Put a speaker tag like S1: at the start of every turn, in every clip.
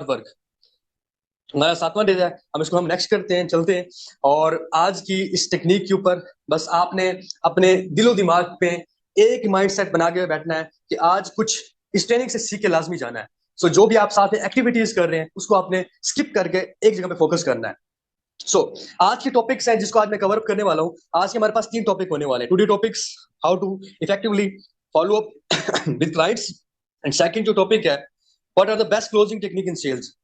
S1: Work हमारा 7वां day है। हम नेक्स्ट करते हैं, चलते हैं। और आज की इस टेक्निक के ऊपर बस आपने अपने दिलो दिमाग पे एक माइंड सेट बना के बैठना है कि आज कुछ इस ट्रेनिंग से सीख के लाजमी जाना है। जो भी आप साथ में एक्टिविटीज कर रहे हैं उसको आपने स्किप करके एक जगह पे फोकस करना है। आज के टॉपिक्स हैं जिसको आज मैं कवर अप करने वाला हूं। आज के हमारे पास 3 टॉपिक होने वाले हैं। Today topics, how to effectively follow up with clients, and second जो टॉपिक है, what are the best closing technique in sales.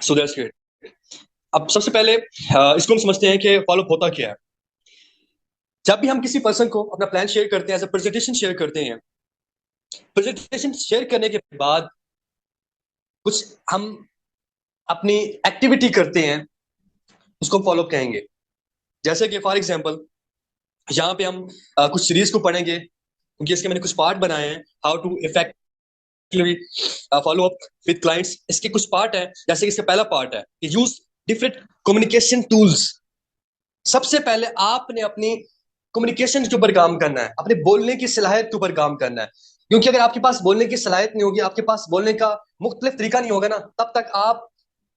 S1: So that's great. अब सबसे पहले इसको हम समझते हैं कि फॉलो होता क्या है। जब भी हम किसी पर्सन को अपना प्लान शेयर करते हैं, एज अ प्रेजेंटेशन शेयर करते हैं, प्रेजेंटेशन शेयर करने के बाद कुछ हम अपनी एक्टिविटी करते हैं, उसको फॉलो कहेंगे। जैसे कि फॉर एग्जांपल यहाँ पे हम कुछ सीरीज को पढ़ेंगे, क्योंकि इसके मैंने कुछ पार्ट बनाए हैं। How to effectively follow up with clients, इसके कुछ पार्ट है। जैसे कि इसका पहला पार्ट है कि यूज डिफरेंट कम्युनिकेशन टूल्स। सबसे पहले आपने अपनी कम्युनिकेशन के ऊपर काम करना है, अपने बोलने की सलाहियत के ऊपर काम करना है। क्योंकि अगर आपके पास बोलने की सलाहियत नहीं होगी, आपके पास बोलने का मुख्तलिफ तरीका नहीं होगा ना, तब तक आप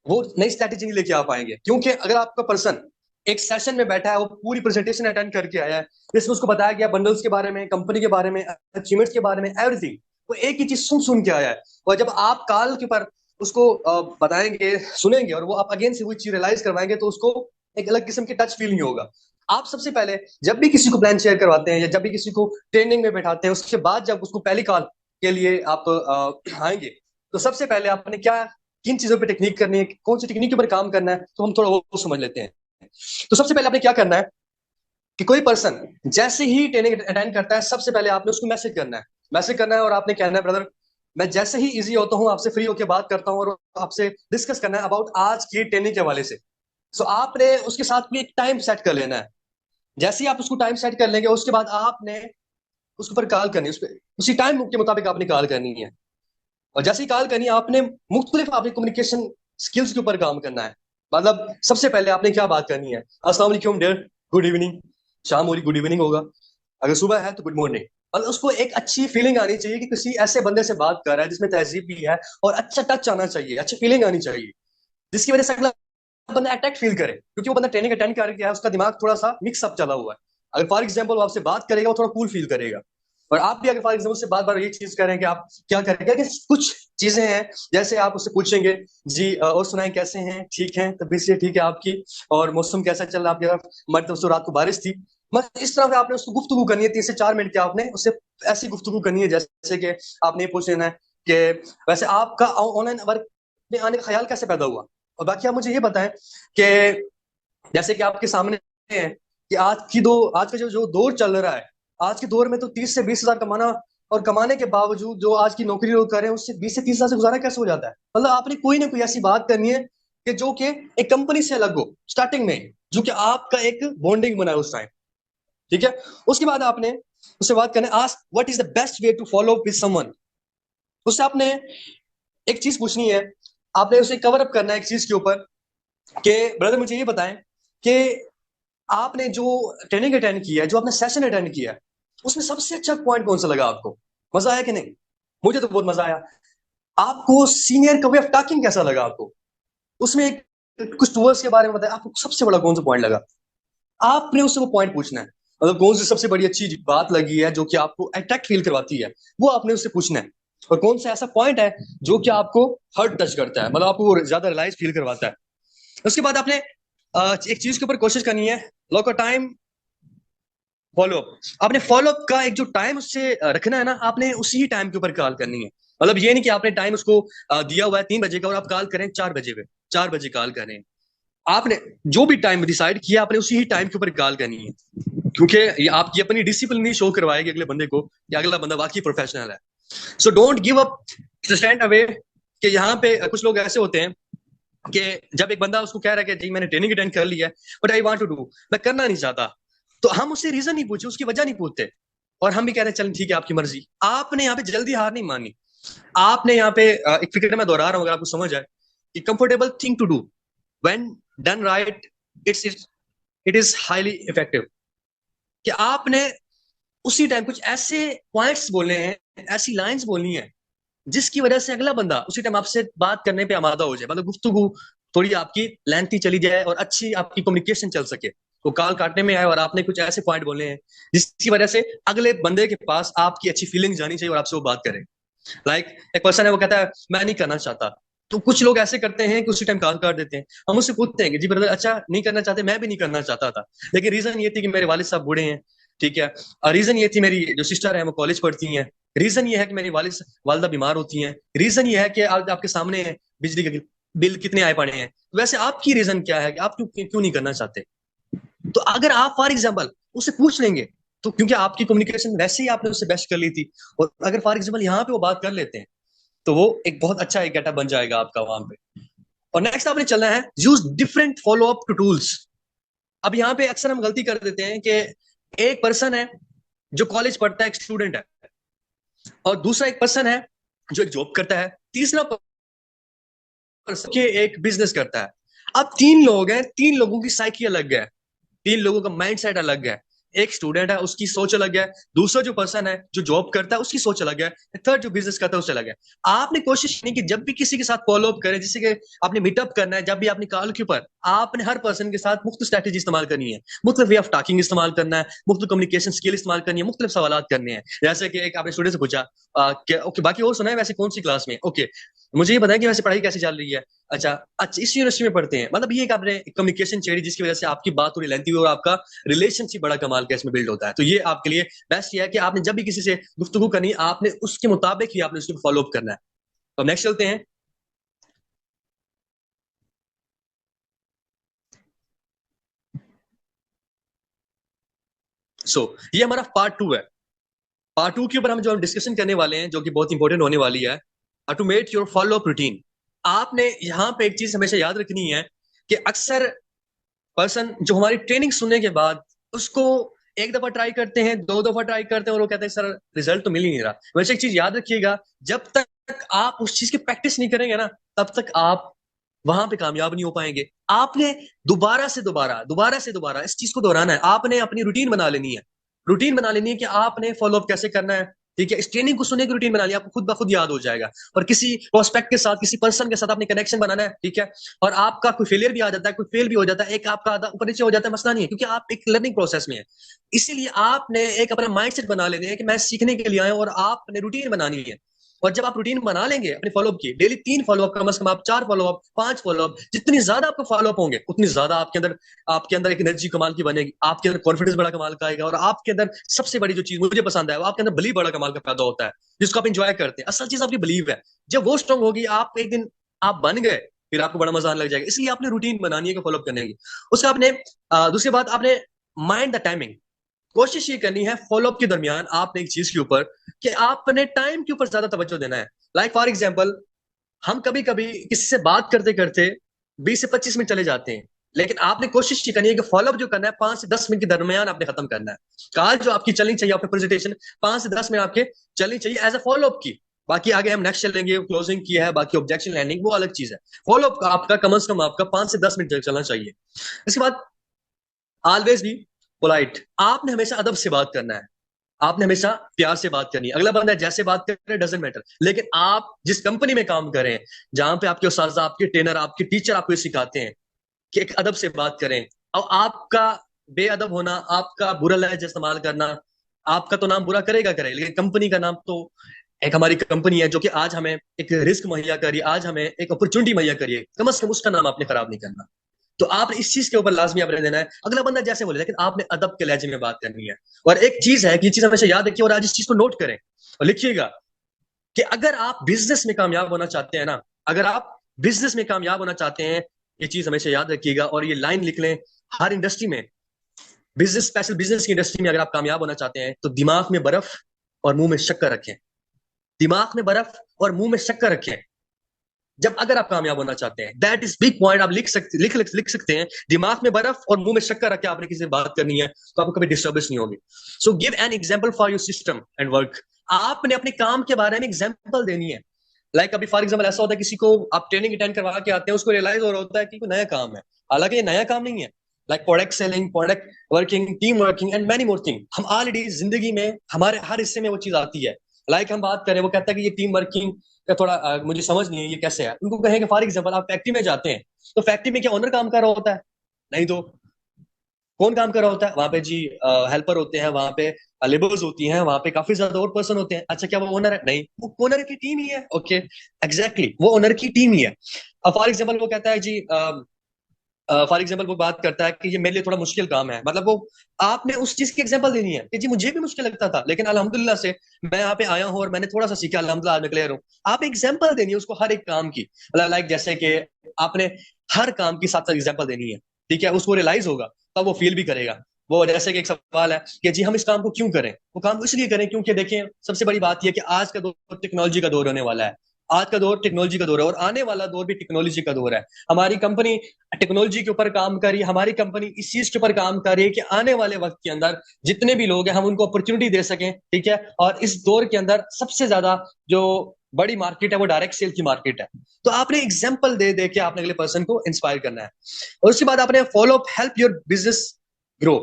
S1: वो नई स्ट्रैटेजी नहीं लेके आ पाएंगे। क्योंकि अगर आपका पर्सन एक सेशन में बैठा है, वो पूरी प्रेजेंटेशन अटेंड करके आया है जिसमें उसको बताया गया बंडल्स के बारे में, कंपनी के बारे में, अचीवमेंट्स के बारे में, एवरीथिंग, वो एक ही चीज सुन सुन के आया है। और जब आप कॉल के ऊपर उसको बताएंगे, सुनेंगे, और वो आप अगेन से वही चीज रियलाइज करवाएंगे, तो उसको एक अलग किस्म की टच फील नहीं होगा। आप सबसे पहले जब भी किसी को प्लान शेयर करवाते हैं या जब भी किसी को ट्रेनिंग में बैठाते हैं, उसके बाद जब उसको पहली कॉल के लिए आप आएंगे, तो सबसे पहले आपने क्या, किन चीजों पे टेक्निक करनी है, कौन सी टेक्निक के ऊपर काम करना है, तो हम थोड़ा वो समझ लेते हैं। तो सबसे पहले आपने क्या करना है कि कोई पर्सन जैसे ही ट्रेनिंग अटेंड करता है, सबसे पहले आपने उसको मैसेज करना है। मैसेज करना है और आपने कहना है, ब्रदर मैं जैसे ही इजी होता हूँ आपसे फ्री होकर बात करता हूँ और आपसे डिस्कस करना है अबाउट आज की ट्रेनिंग के हवाले से। आपने उसके साथ भी एक टाइम सेट कर लेना है। जैसे ही आप उसको टाइम सेट कर लेंगे, उसके बाद आपने उसके ऊपर कॉल करनी है, उसी टाइम के मुताबिक आपने कॉल करनी है। और जैसे ही कॉल करनी है, आपने मुख्तलिफ आपने कम्युनिकेशन स्किल्स के ऊपर काम करना है। मतलब सबसे पहले आपने क्या बात करनी है, अस्सलाम वालेकुम डियर, गुड इवनिंग। शाम हो रही, गुड इवनिंग होगा। अगर सुबह है तो गुड मॉर्निंग। और उसको एक अच्छी फीलिंग आनी चाहिए कि किसी ऐसे बंदे से बात कर रहा है जिसमें तहजीब भी है, और अच्छा टच आना चाहिए, अच्छी फीलिंग आनी चाहिए, जिसकी वजह से अगला बंदा अटैक फील करे। क्योंकि वो बंदा ट्रेनिंग अटेंड कर गया है, उसका दिमाग थोड़ा सा मिक्स अप चला हुआ है। अगर फॉर एग्जाम्पल वो आपसे बात करेगा, वो थोड़ा कूल फील करेगा। और आप भी अगर फॉर एग्जाम्पल से बार बार ये चीज करें कि आप क्या करेंगे, कि कुछ चीजें हैं जैसे आप उससे पूछेंगे, जी और सुनाएं कैसे हैं, ठीक है, तबीयत से ठीक है आपकी, और मौसम कैसा चल रहा है आपकी तरफ, हमारी तरफ तो रात को बारिश थी। मतलब इस तरह से आपने उसको गुफ्तगू करनी है, 3 से 4 मिनट की आपने उससे ऐसी गुफ्तगू करनी है, जैसे कि आपने ये पूछ लेना है कि वैसे आपका ऑनलाइन वर्क में आने का ख्याल कैसे पैदा हुआ। और बाकी आप मुझे ये बताएं कि जैसे कि आपके सामने है कि आज का जो दौर चल रहा है, आज के दौर में तो 30 से 20 हजार कमाना, और कमाने के बावजूद जो आज की नौकरी लोग कर रहे हैं, उससे 20 से 30 हजार से गुजारा कैसे हो जाता है। मतलब आपने कोई ना कोई ऐसी बात करनी है कि जो कि एक कंपनी से अलग हो स्टार्टिंग में, जो कि आपका एक बॉन्डिंग बना है उस टाइम। ठीक है। उसके बाद आपने उससे बात करना, ask what is the best way to follow with someone. उससे आपने एक चीज पूछनी है, आपने उसे कवर अप करना है एक चीज के ऊपर कि ब्रदर मुझे ये बताएं कि आपने जो ट्रेनिंग अटेंड किया है, जो आपने सेशन अटेंड किया है, उसमें सबसे अच्छा पॉइंट कौन सा लगा आपको, मजा आया कि नहीं। मुझे तो बहुत मजा आया। आपको सीनियर का वे ऑफ टॉकिंग कैसा लगा आपको, उसमें कुछ टूवर्स के बारे में बताया, आपको सबसे बड़ा कौन सा पॉइंट लगा। आपने उससे वो पॉइंट पूछना है। मतलब कौन सी सबसे बड़ी अच्छी बात लगी है जो कि आपको अट्रैक्ट फील करवाती है, वो आपने उससे पूछना है। और कौन सा ऐसा पॉइंट है जो कि आपको हर्ट टच करता है, मतलब आपको वो ज्यादा रियलाइज फील करवाता है। उसके बाद आपने एक चीज के ऊपर कोशिश करनी है, लॉक का टाइम फॉलो अप। आपने फॉलो अप का एक जो टाइम उससे रखना है ना, आपने उसी ही टाइम के ऊपर कॉल करनी है। मतलब ये नहीं कि आपने टाइम उसको दिया हुआ है 3 बजे का और आप कॉल करें 4 बजे पे, 4 बजे कॉल करें। आपने जो भी टाइम डिसाइड किया, आपने उसी ही टाइम के ऊपर कॉल करनी है। क्योंकि ये आपकी अपनी डिसिप्लिन नहीं शो करवाएगी अगले बंदे को कि अगला बंदा वाकई प्रोफेशनल है। So don't give up, stand away. कि यहाँ पे कुछ लोग ऐसे होते हैं कि जब एक बंदा उसको कह रहा है कि जी मैंने ट्रेनिंग अटेंड कर लिया है, but I want to do, मैं करना नहीं चाहता, तो हम उससे रीजन नहीं पूछे, उसकी वजह नहीं पूछते, और हम भी कह रहे हैं चल ठीक है आपकी मर्जी। आपने यहाँ पे जल्दी हार नहीं मानी। आपने यहाँ पे एक फिक्र मैं दोहरा रहा हूँ अगर आपको समझ आए, कि comfortable thing to do when done right, it is highly effective. कि आपने उसी टाइम कुछ ऐसे पॉइंट्स बोलने हैं, ऐसी लाइंस बोलनी है जिसकी वजह से अगला बंदा उसी टाइम आपसे बात करने पे आमादा हो जाए, मतलब गुफ्तगू थोड़ी आपकी लेंथी चली जाए और अच्छी आपकी कम्युनिकेशन चल सके। तो कॉल काटने में आए और आपने कुछ ऐसे पॉइंट बोले हैं जिसकी वजह से अगले बंदे के पास आपकी अच्छी फीलिंग जानी चाहिए और आपसे वो बात करे। एक पर्सन है, वो कहता है मैं नहीं करना चाहता, तो कुछ लोग ऐसे करते हैं कि उसी टाइम कॉल काट देते हैं। हम उससे पूछते हैं कि जी ब्रदर, अच्छा नहीं करना चाहते? मैं भी नहीं करना चाहता था, लेकिन रीजन ये थी कि मेरे वालिद साहब बूढ़े हैं, ठीक है। और रीजन ये थी, मेरी जो सिस्टर है वो कॉलेज पढ़ती हैं। रीजन ये है कि मेरी वालिदा बीमार होती हैं। रीजन ये है कि आज आपके सामने है बिजली के बिल कितने आए पड़े हैं। तो वैसे आपकी रीजन क्या है कि आप क्यों क्यों नहीं करना चाहते? तो अगर आप फॉर एग्जाम्पल उससे पूछ लेंगे, तो क्योंकि आपकी कम्युनिकेशन वैसे ही आपने उससे बेस्ट कर ली थी, और अगर फॉर एग्जाम्पल यहाँ पे वो बात कर लेते हैं, तो वो एक बहुत अच्छा एक गेटअप बन जाएगा आपका वहां पे। और नेक्स्ट आपने चलना है, use different follow up to tools. अब यहाँ पे अक्सर हम गलती कर देते हैं कि एक पर्सन है जो कॉलेज पढ़ता है, एक स्टूडेंट है, और दूसरा एक पर्सन है जो एक जॉब करता है, तीसरा पर्सन के एक बिजनेस करता है। अब तीन लोग हैं, तीन लोगों की साइकी अलग है, तीन लोगों का माइंड सेट अलग है। एक स्टूडेंट है, उसकी सोच अलग है। दूसरा जो पर्सन है जो जॉब करता है, उसकी सोच अलग है। थर्ड जो बिजनेस करता है, उससे अलग है। आपने कोशिश नहीं की जब भी किसी के साथ फॉलो अप करें, जैसे कि आपने मीटअप करना है, जब भी आपने कॉल के ऊपर, आपने हर पर्सन के साथ मुख्तलिफ स्ट्रैटेजी इस्तेमाल करनी है, मुख्तलिफ वे ऑफ टॉकिंग इस्तेमाल करना है, मुख्तलिफ कम्युनिकेशन स्किल इस्तेमाल करनी है, मुख्तलिफ सवाल करने हैं। जैसे कि एक आपने स्टूडेंट से पूछा ओके बाकी और सुना है वैसे कौन सी क्लास में, ओके मुझे ये बताया कि वैसे पढ़ाई कैसी चल रही है, अच्छा अच्छा इस यूनिवर्सिटी में पढ़ते हैं। मतलब ये एक आपने कम्युनिकेशन चाहिए जिसकी वजह से आपकी बात थोड़ी लेंथी हुई और आपका रिलेशनशिप बड़ा कमाल का इसमें बिल्ड होता है। तो ये आपके लिए बेस्ट ये है कि आपने जब भी किसी से गुफ्तगू करनी, आपने उसके मुताबिक ही आपने उसको फॉलो अप करना है। तो नेक्स्ट चलते हैं। ये हमारा पार्ट 2 है। पार्ट 2 के ऊपर हम जो डिस्कशन करने वाले हैं, जो कि बहुत इंपॉर्टेंट होने वाली है, automate your follow up routine. आपने यहां पे एक चीज हमेशा याद रखनी है कि अक्सर पर्सन जो हमारी ट्रेनिंग सुनने के बाद उसको एक दफा ट्राई करते हैं, दो दफा ट्राई करते हैं, और वो कहते हैं सर रिजल्ट तो मिल ही नहीं रहा। वैसे एक चीज याद रखिएगा, जब तक आप उस चीज की प्रैक्टिस नहीं करेंगे ना, तब तक आप वहां पे कामयाब नहीं हो पाएंगे। आपने दोबारा से दोबारा, दोबारा से दोबारा इस चीज को दोहराना है। आपने अपनी रूटीन बना लेनी है, रूटीन बना लेनी है कि आपने फॉलो अप कैसे करना है। ठीक है, इस ट्रेनिंग को सुनने की रूटीन बना लिया, आपको खुद ब खुद याद हो जाएगा। और किसी प्रोस्पेक्ट के साथ, किसी पर्सन के साथ आपने कनेक्शन बनाना है, ठीक है। और आपका कोई फेलियर भी आ जाता है, कोई फेल भी हो जाता है, एक आपका आधा ऊपर नीचे हो जाता है, मसला नहीं है, क्योंकि आप एक लर्निंग प्रोसेस में है। इसीलिए आपने एक अपना माइंडसेट बना लेना है कि मैं सीखने के लिए आया हूं, और आपने रूटीन बनानी है। और जब आप रूटीन बना लेंगे अपने फॉलोअप की, डेली 3 फॉलोअप, कम से कम आप 4 फॉलोअप, 5 फॉलोअप, जितनी ज्यादा आपको फॉलोअप होंगे उतनी ज्यादा आपके अंदर एक एनर्जी कमाल की बनेगी, आपके अंदर कॉन्फिडेंस बड़ा कमाल का आएगा, और आपके अंदर सबसे बड़ी जो चीज मुझे पसंद है, वो आपके अंदर बिलीव बड़ा कमाल का पैदा होता है, जिसको आप इंजॉय करते हैं। असल चीज आपकी बिलीव है। जब वो स्ट्रांग होगी, आप एक दिन आप बन गए, फिर आपको बड़ा मजा आने लग जाएगा। इसलिए आपने रूटीन बनानी है फॉलोअप करने की। उसका आपने दूसरी बात, आपने माइंड द टाइमिंग। कोशिश ये करनी है फॉलोअप के दरमियान आपने एक चीज के ऊपर, कि आपने टाइम के ऊपर ज्यादा तवज्जो देना है। फॉर एग्जाम्पल, हम कभी कभी किसी से बात करते करते 20 से 25 मिनट चले जाते हैं, लेकिन आपने कोशिश ये करनी है कि फॉलोअप जो करना है 5 से 10 मिनट के दरमियान आपने खत्म करना है। कॉल जो आपकी चलनी चाहिए, आपकी प्रेजेंटेशन 5 से 10 मिनट आपके चलनी चाहिए एज अ फॉलोअप की। बाकी आगे हम नेक्स्ट चलेंगे, क्लोजिंग की है, बाकी ऑब्जेक्शन लैंडिंग वो अलग चीज है। फॉलोअप आपका कम से कम आपका 5 से 10 मिनट चलना चाहिए। इसके बाद ऑलवेज बी पोलाइट। आपने हमेशा अदब से बात करना है, आपने हमेशा प्यार से बात करनी है। अगला बंदा जैसे बात कर रहे डजेंट मैटर, लेकिन आप जिस कंपनी में काम करें, जहां पे आपके उस्ताद, आपके ट्रेनर, आपके टीचर आपको सिखाते हैं कि एक अदब से बात करें, और आपका बेअदब होना, आपका बुरा लहजा इस्तेमाल करना, आपका तो नाम बुरा करेगा करेगा, लेकिन कंपनी का नाम तो, एक हमारी कंपनी है जो कि आज हमें एक रिस्क मुहैया करी, आज हमें एक अपॉर्चुनिटी मुहैया करी है, कम से कम उसका नाम आपने खराब नहीं करना। तो आप इस चीज के ऊपर लाजमी आपने देना है। अगला बंदा जैसे बोले, लेकिन आपने अदब के लहजे में बात करनी है। और एक चीज है कि ये चीज हमेशा याद रखिए, और आज इस चीज को नोट करें और लिखिएगा, कि अगर आप बिजनेस में कामयाब होना चाहते हैं ना, अगर आप बिजनेस में कामयाब होना चाहते हैं, ये चीज हमेशा याद रखिएगा और ये लाइन लिख लें। हर इंडस्ट्री में, बिजनेस, स्पेशल बिजनेस की इंडस्ट्री में अगर आप कामयाब होना चाहते हैं, तो दिमाग में बर्फ और मुंह में शक्कर रखें। दिमाग में बर्फ और मुंह में शक्कर रखें जब, अगर आप कामयाब होना चाहते हैं। That is big point. आप लिख सकते हैं, दिमाग में बर्फ और मुंह में शक्कर रख के आपने किसी से बात करनी है, तो आपको कभी डिस्टर्बेंस नहीं होगी। So give an example for your system and work. आपने अपने काम के बारे में एग्जाम्पल देनी है। लाइक अभी फॉर एग्जाम्पल ऐसा होता है किसी को आप ट्रेनिंग अटेंड करवा के आते हैं, उसको रियलाइज हो रहा होता है कि कोई नया काम है, हालांकि ये नया काम नहीं है। Like product selling, product working, team working and many more thing, हम ऑलरेडी जिंदगी में हमारे हर हिस्से में वो चीज आती है। लाइक हम बात करें, वो कहता है कि ये टीम वर्किंग का थोड़ा मुझे समझ नहीं है ये कैसे है। उनको कहेंगे फॉर एग्जाम्पल आप फैक्ट्री में जाते हैं, तो फैक्ट्री में क्या ओनर काम कर रहा होता है? नहीं तो कौन काम कर रहा होता है वहां पे जी? हेल्पर होते हैं वहां पे, लेबर्स होती हैं वहां पे, काफी ज्यादा और पर्सन होते हैं। अच्छा क्या वो ओनर है? नहीं, वो ओनर की टीम ही है। ओके, एग्जैक्टली वो ओनर की टीम ही है। अब फॉर एग्जाम्पल वो कहता है जी, फॉर एग्जाम्पल वो बात करता है कि ये मेरे लिए थोड़ा मुश्किल काम है, मतलब वो आपने उस चीज की एग्जाम्पल देनी है कि जी मुझे भी मुश्किल लगता था, लेकिन अल्हम्दुलिल्लाह से मैं यहाँ पे आया हूँ और मैंने थोड़ा सा सीखा, अल्हम्दुलिल्लाह आज मैं क्लियर हूँ। आप एग्जाम्पल देनी है उसको हर एक काम की, मतलब लाइक जैसे कि आपने हर काम की साथ साथ एग्जाम्पल देनी है, ठीक है? उसको रियलाइज होगा, तब वो फील भी करेगा। वो जैसे कि एक सवाल है कि जी हम इस काम को क्यों करें, वो काम इसलिए करें क्योंकि देखें सबसे बड़ी बात यह है कि आज का दौर टेक्नोलॉजी का दौर होने वाला है। आज का दौर टेक्नोलॉजी का दौर है और आने वाला दौर भी टेक्नोलॉजी का दौर है। हमारी कंपनी टेक्नोलॉजी के ऊपर काम कर रही है, हमारी कंपनी इस चीज के ऊपर काम कर रही है कि आने वाले वक्त के अंदर जितने भी लोग हैं हम उनको अपॉर्चुनिटी दे सकें, ठीक है? और इस दौर के अंदर सबसे ज्यादा जो बड़ी मार्केट है वो डायरेक्ट सेल की मार्केट है। तो आपने एग्जाम्पल दे दे के आपने अगले पर्सन को इंस्पायर करना है। और उसके बाद आपने follow up help your business grow.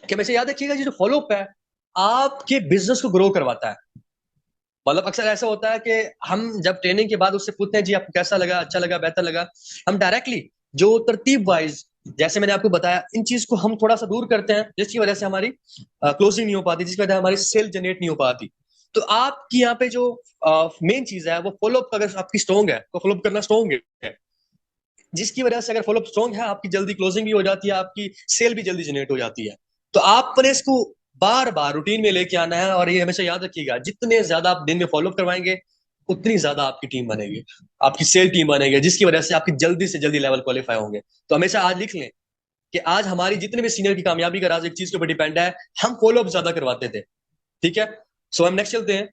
S1: कि हमेशा याद रखिएगा जी, जो फॉलो अप है आपके बिजनेस को ग्रो करवाता है। मतलब अक्सर ऐसा होता है कि हम जब ट्रेनिंग के बाद उससे पूछते हैं जी आपको कैसा लगा, अच्छा लगा, बेहतर लगा, हम डायरेक्टली जो तरतीब वाइज, जैसे मैंने आपको बताया, इन चीज को हम थोड़ा सा दूर करते हैं जिसकी वजह से हमारी क्लोजिंग नहीं हो पाती, जिसकी वजह से हमारी सेल जनरेट नहीं हो पाती। तो आपकी यहाँ पे जो मेन चीज है वो फॉलोअप, अगर आपकी स्ट्रॉन्ग है तो फॉलोअप करना स्ट्रॉन्ग है, जिसकी वजह से अगर फॉलोअप स्ट्रॉन्ग है आपकी जल्दी क्लोजिंग भी हो जाती है, आपकी सेल भी जल्दी जनरेट हो जाती है। तो आपने इसको बार बार रूटीन में लेके आना है और ये हमेशा याद रखिएगा, जितने ज्यादा आप दिन में फॉलोअप करवाएंगे उतनी ज्यादा आपकी टीम बनेगी, आपकी सेल टीम बनेगी, जिसकी वजह से आपकी जल्दी से जल्दी लेवल क्वालिफाई होंगे। तो हमेशा आज लिख लें कि आज हमारी जितने भी सीनियर की कामयाबी का राज एक चीज के ऊपर डिपेंड है, हम फॉलोअप ज्यादा करवाते थे। ठीक है, सो हम नेक्स्ट चलते हैं।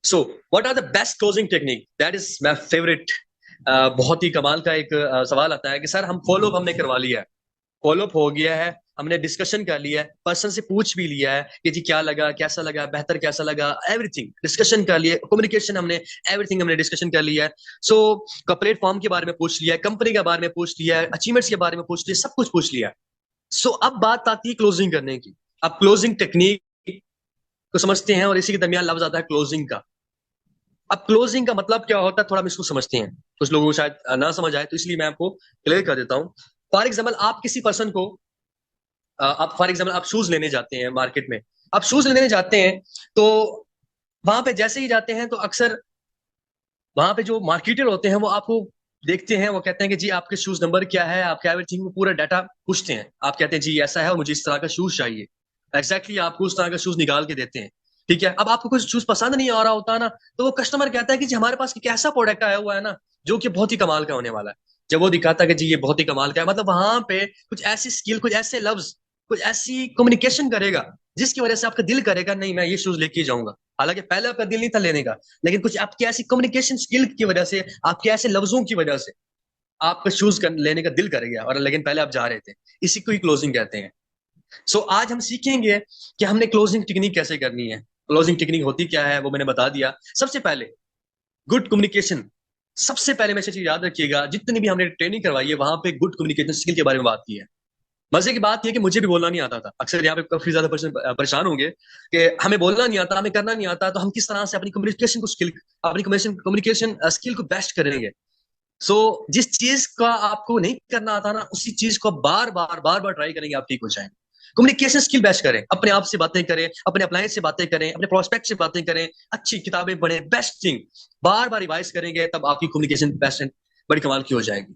S1: So what are the best closing technique, that is my favourite. बहुत ही कमाल का एक सवाल आता है कि सर हम फॉलोअप हमने करवा लिया है, फॉलोअप हो गया है, हमने डिस्कशन कर लिया है, पर्सन से पूछ भी लिया है कि जी क्या लगा, कैसा लगा, बेहतर कैसा लगा, एवरीथिंग डिस्कशन कर लिया, कम्युनिकेशन हमने, एवरीथिंग हमने डिस्कशन कर लिया है। सो प्लेटफॉर्म के बारे में पूछ लिया है, कंपनी के बारे में पूछ लिया है, अचीवमेंट्स के बारे में पूछ लिया, सब कुछ पूछ लिया है। सो अब बात आती है क्लोजिंग करने की। अब क्लोजिंग टेक्निक को समझते हैं और इसी के दरमियान लफ्ज आता है क्लोजिंग का। अब क्लोजिंग का मतलब क्या होता है थोड़ा हम इसको समझते हैं, कुछ लोगों को शायद ना समझ आए, तो इसलिए मैं आपको क्लियर कर देता हूँ। फॉर एग्जाम्पल आप किसी पर्सन को, आप फॉर एग्जाम्पल आप शूज लेने जाते हैं मार्केट में, आप शूज लेने जाते हैं, तो वहां पे जैसे ही जाते हैं तो अक्सर वहां पे जो मार्केटर होते हैं वो आपको देखते हैं, वो कहते हैं कि जी आपके शूज नंबर क्या है, आपके एवरीथिंग पूरा डाटा पूछते हैं, आप कहते हैं जी ऐसा है और मुझे इस तरह का शूज चाहिए, एग्जैक्टली आपको उस तरह का शूज निकाल के देते हैं। ठीक है, अब आपको कुछ शूज पसंद नहीं आ रहा होता ना, तो वो कस्टमर कहता है कि जी हमारे पास एक ऐसा प्रोडक्ट आया हुआ है ना जो कि बहुत ही कमाल का होने वाला है। जब वो दिखाता है कि जी ये बहुत ही कमाल का है, मतलब वहां पे कुछ ऐसी स्किल, कुछ ऐसे लफ्ज, कुछ ऐसी कम्युनिकेशन करेगा जिसकी वजह से आपका दिल करेगा नहीं मैं ये शूज लेके ही जाऊंगा। हालांकि पहले आपका दिल नहीं था लेने का, लेकिन कुछ आपकी ऐसी कम्युनिकेशन स्किल की वजह से, आपके ऐसे लफ्जों की वजह से आपका शूज लेने का दिल कर गया, और लेकिन पहले आप जा रहे थे। इसी को ही क्लोजिंग कहते हैं। सो आज हम सीखेंगे कि हमने क्लोजिंग टेक्निक कैसे करनी है। क्लोजिंग टेक्निक होती क्या है वो मैंने बता दिया। सबसे पहले गुड कम्युनिकेशन, सबसे पहले मैं चीज याद रखिएगा, जितनी भी हमने ट्रेनिंग करवाई है वहां पे गुड कम्युनिकेशन स्किल के बारे में बात की है। मजे की बात यह कि मुझे भी बोलना नहीं आता था, अक्सर यहाँ पे काफी ज्यादा परेशान होंगे कि हमें बोलना नहीं आता, हमें करना नहीं आता, तो हम किस तरह से अपनी कम्युनिकेशन को स्किल, अपनी कम्युनिकेशन स्किल को बेस्ट करेंगे। जिस चीज का आपको नहीं करना आता ना, उसी चीज को बार बार बार बार ट्राई करेंगे, आप ठीक हो जाएंगे। कम्युनिकेशन स्किल बेस्ट करें, अपने आप से बातें करें, अपने अप्लायंस से बातें करें, अपने प्रोस्पेक्ट से बातें करें, अच्छी किताबें पढ़ें, बेस्ट थिंग बार बार रिवाइज करेंगे, तब आपकी कम्युनिकेशन बेस्ट एंड बड़ी कमाल की हो जाएगी।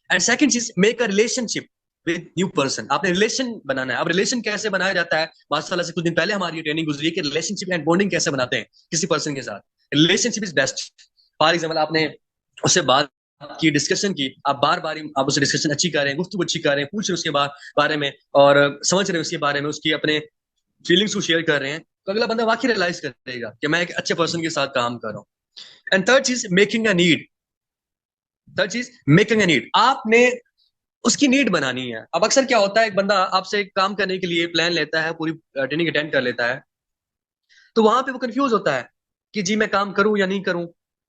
S1: एंड सेकंड चीज, make a relationship with new person. आपने रिलेशन बनाना है। अब रिलेशन कैसे बनाया जाता है, माशाल्लाह से कुछ दिन पहले हमारी ट्रेनिंग गुजरी है कि रिलेशनशिप एंड बॉन्डिंग कैसे बनाते हैं किसी पर्सन के साथ। Relationship is best. For example आपने उससे बात की, डिस्कशन की, आप बार बार आप उससे डिस्कशन अच्छी कर रहे हैं, गुफ्तगू अच्छी कर रहे हैं, पूछ रहे हैं उसके बारे में, और समझ रहे हैं उसके बारे में, उसकी अपने फीलिंग्स को शेयर कर रहे हैं, तो अगला बंदा वाकई रियलाइज करेगा कि मैं एक अच्छे पर्सन के साथ काम कर रहा हूँ। एंड थर्ड चीज, मेकिंग अ नीड। थर्ड चीज, मेकिंग अ नीड। आपने उसकी नीड बनानी है। अब अक्सर क्या होता है, एक बंदा आपसे एक काम करने के लिए प्लान लेता है, पूरी ट्रेनिंग अटेंड कर लेता है, तो वहां पे वो कंफ्यूज होता है कि जी मैं काम करूं या नहीं करूं,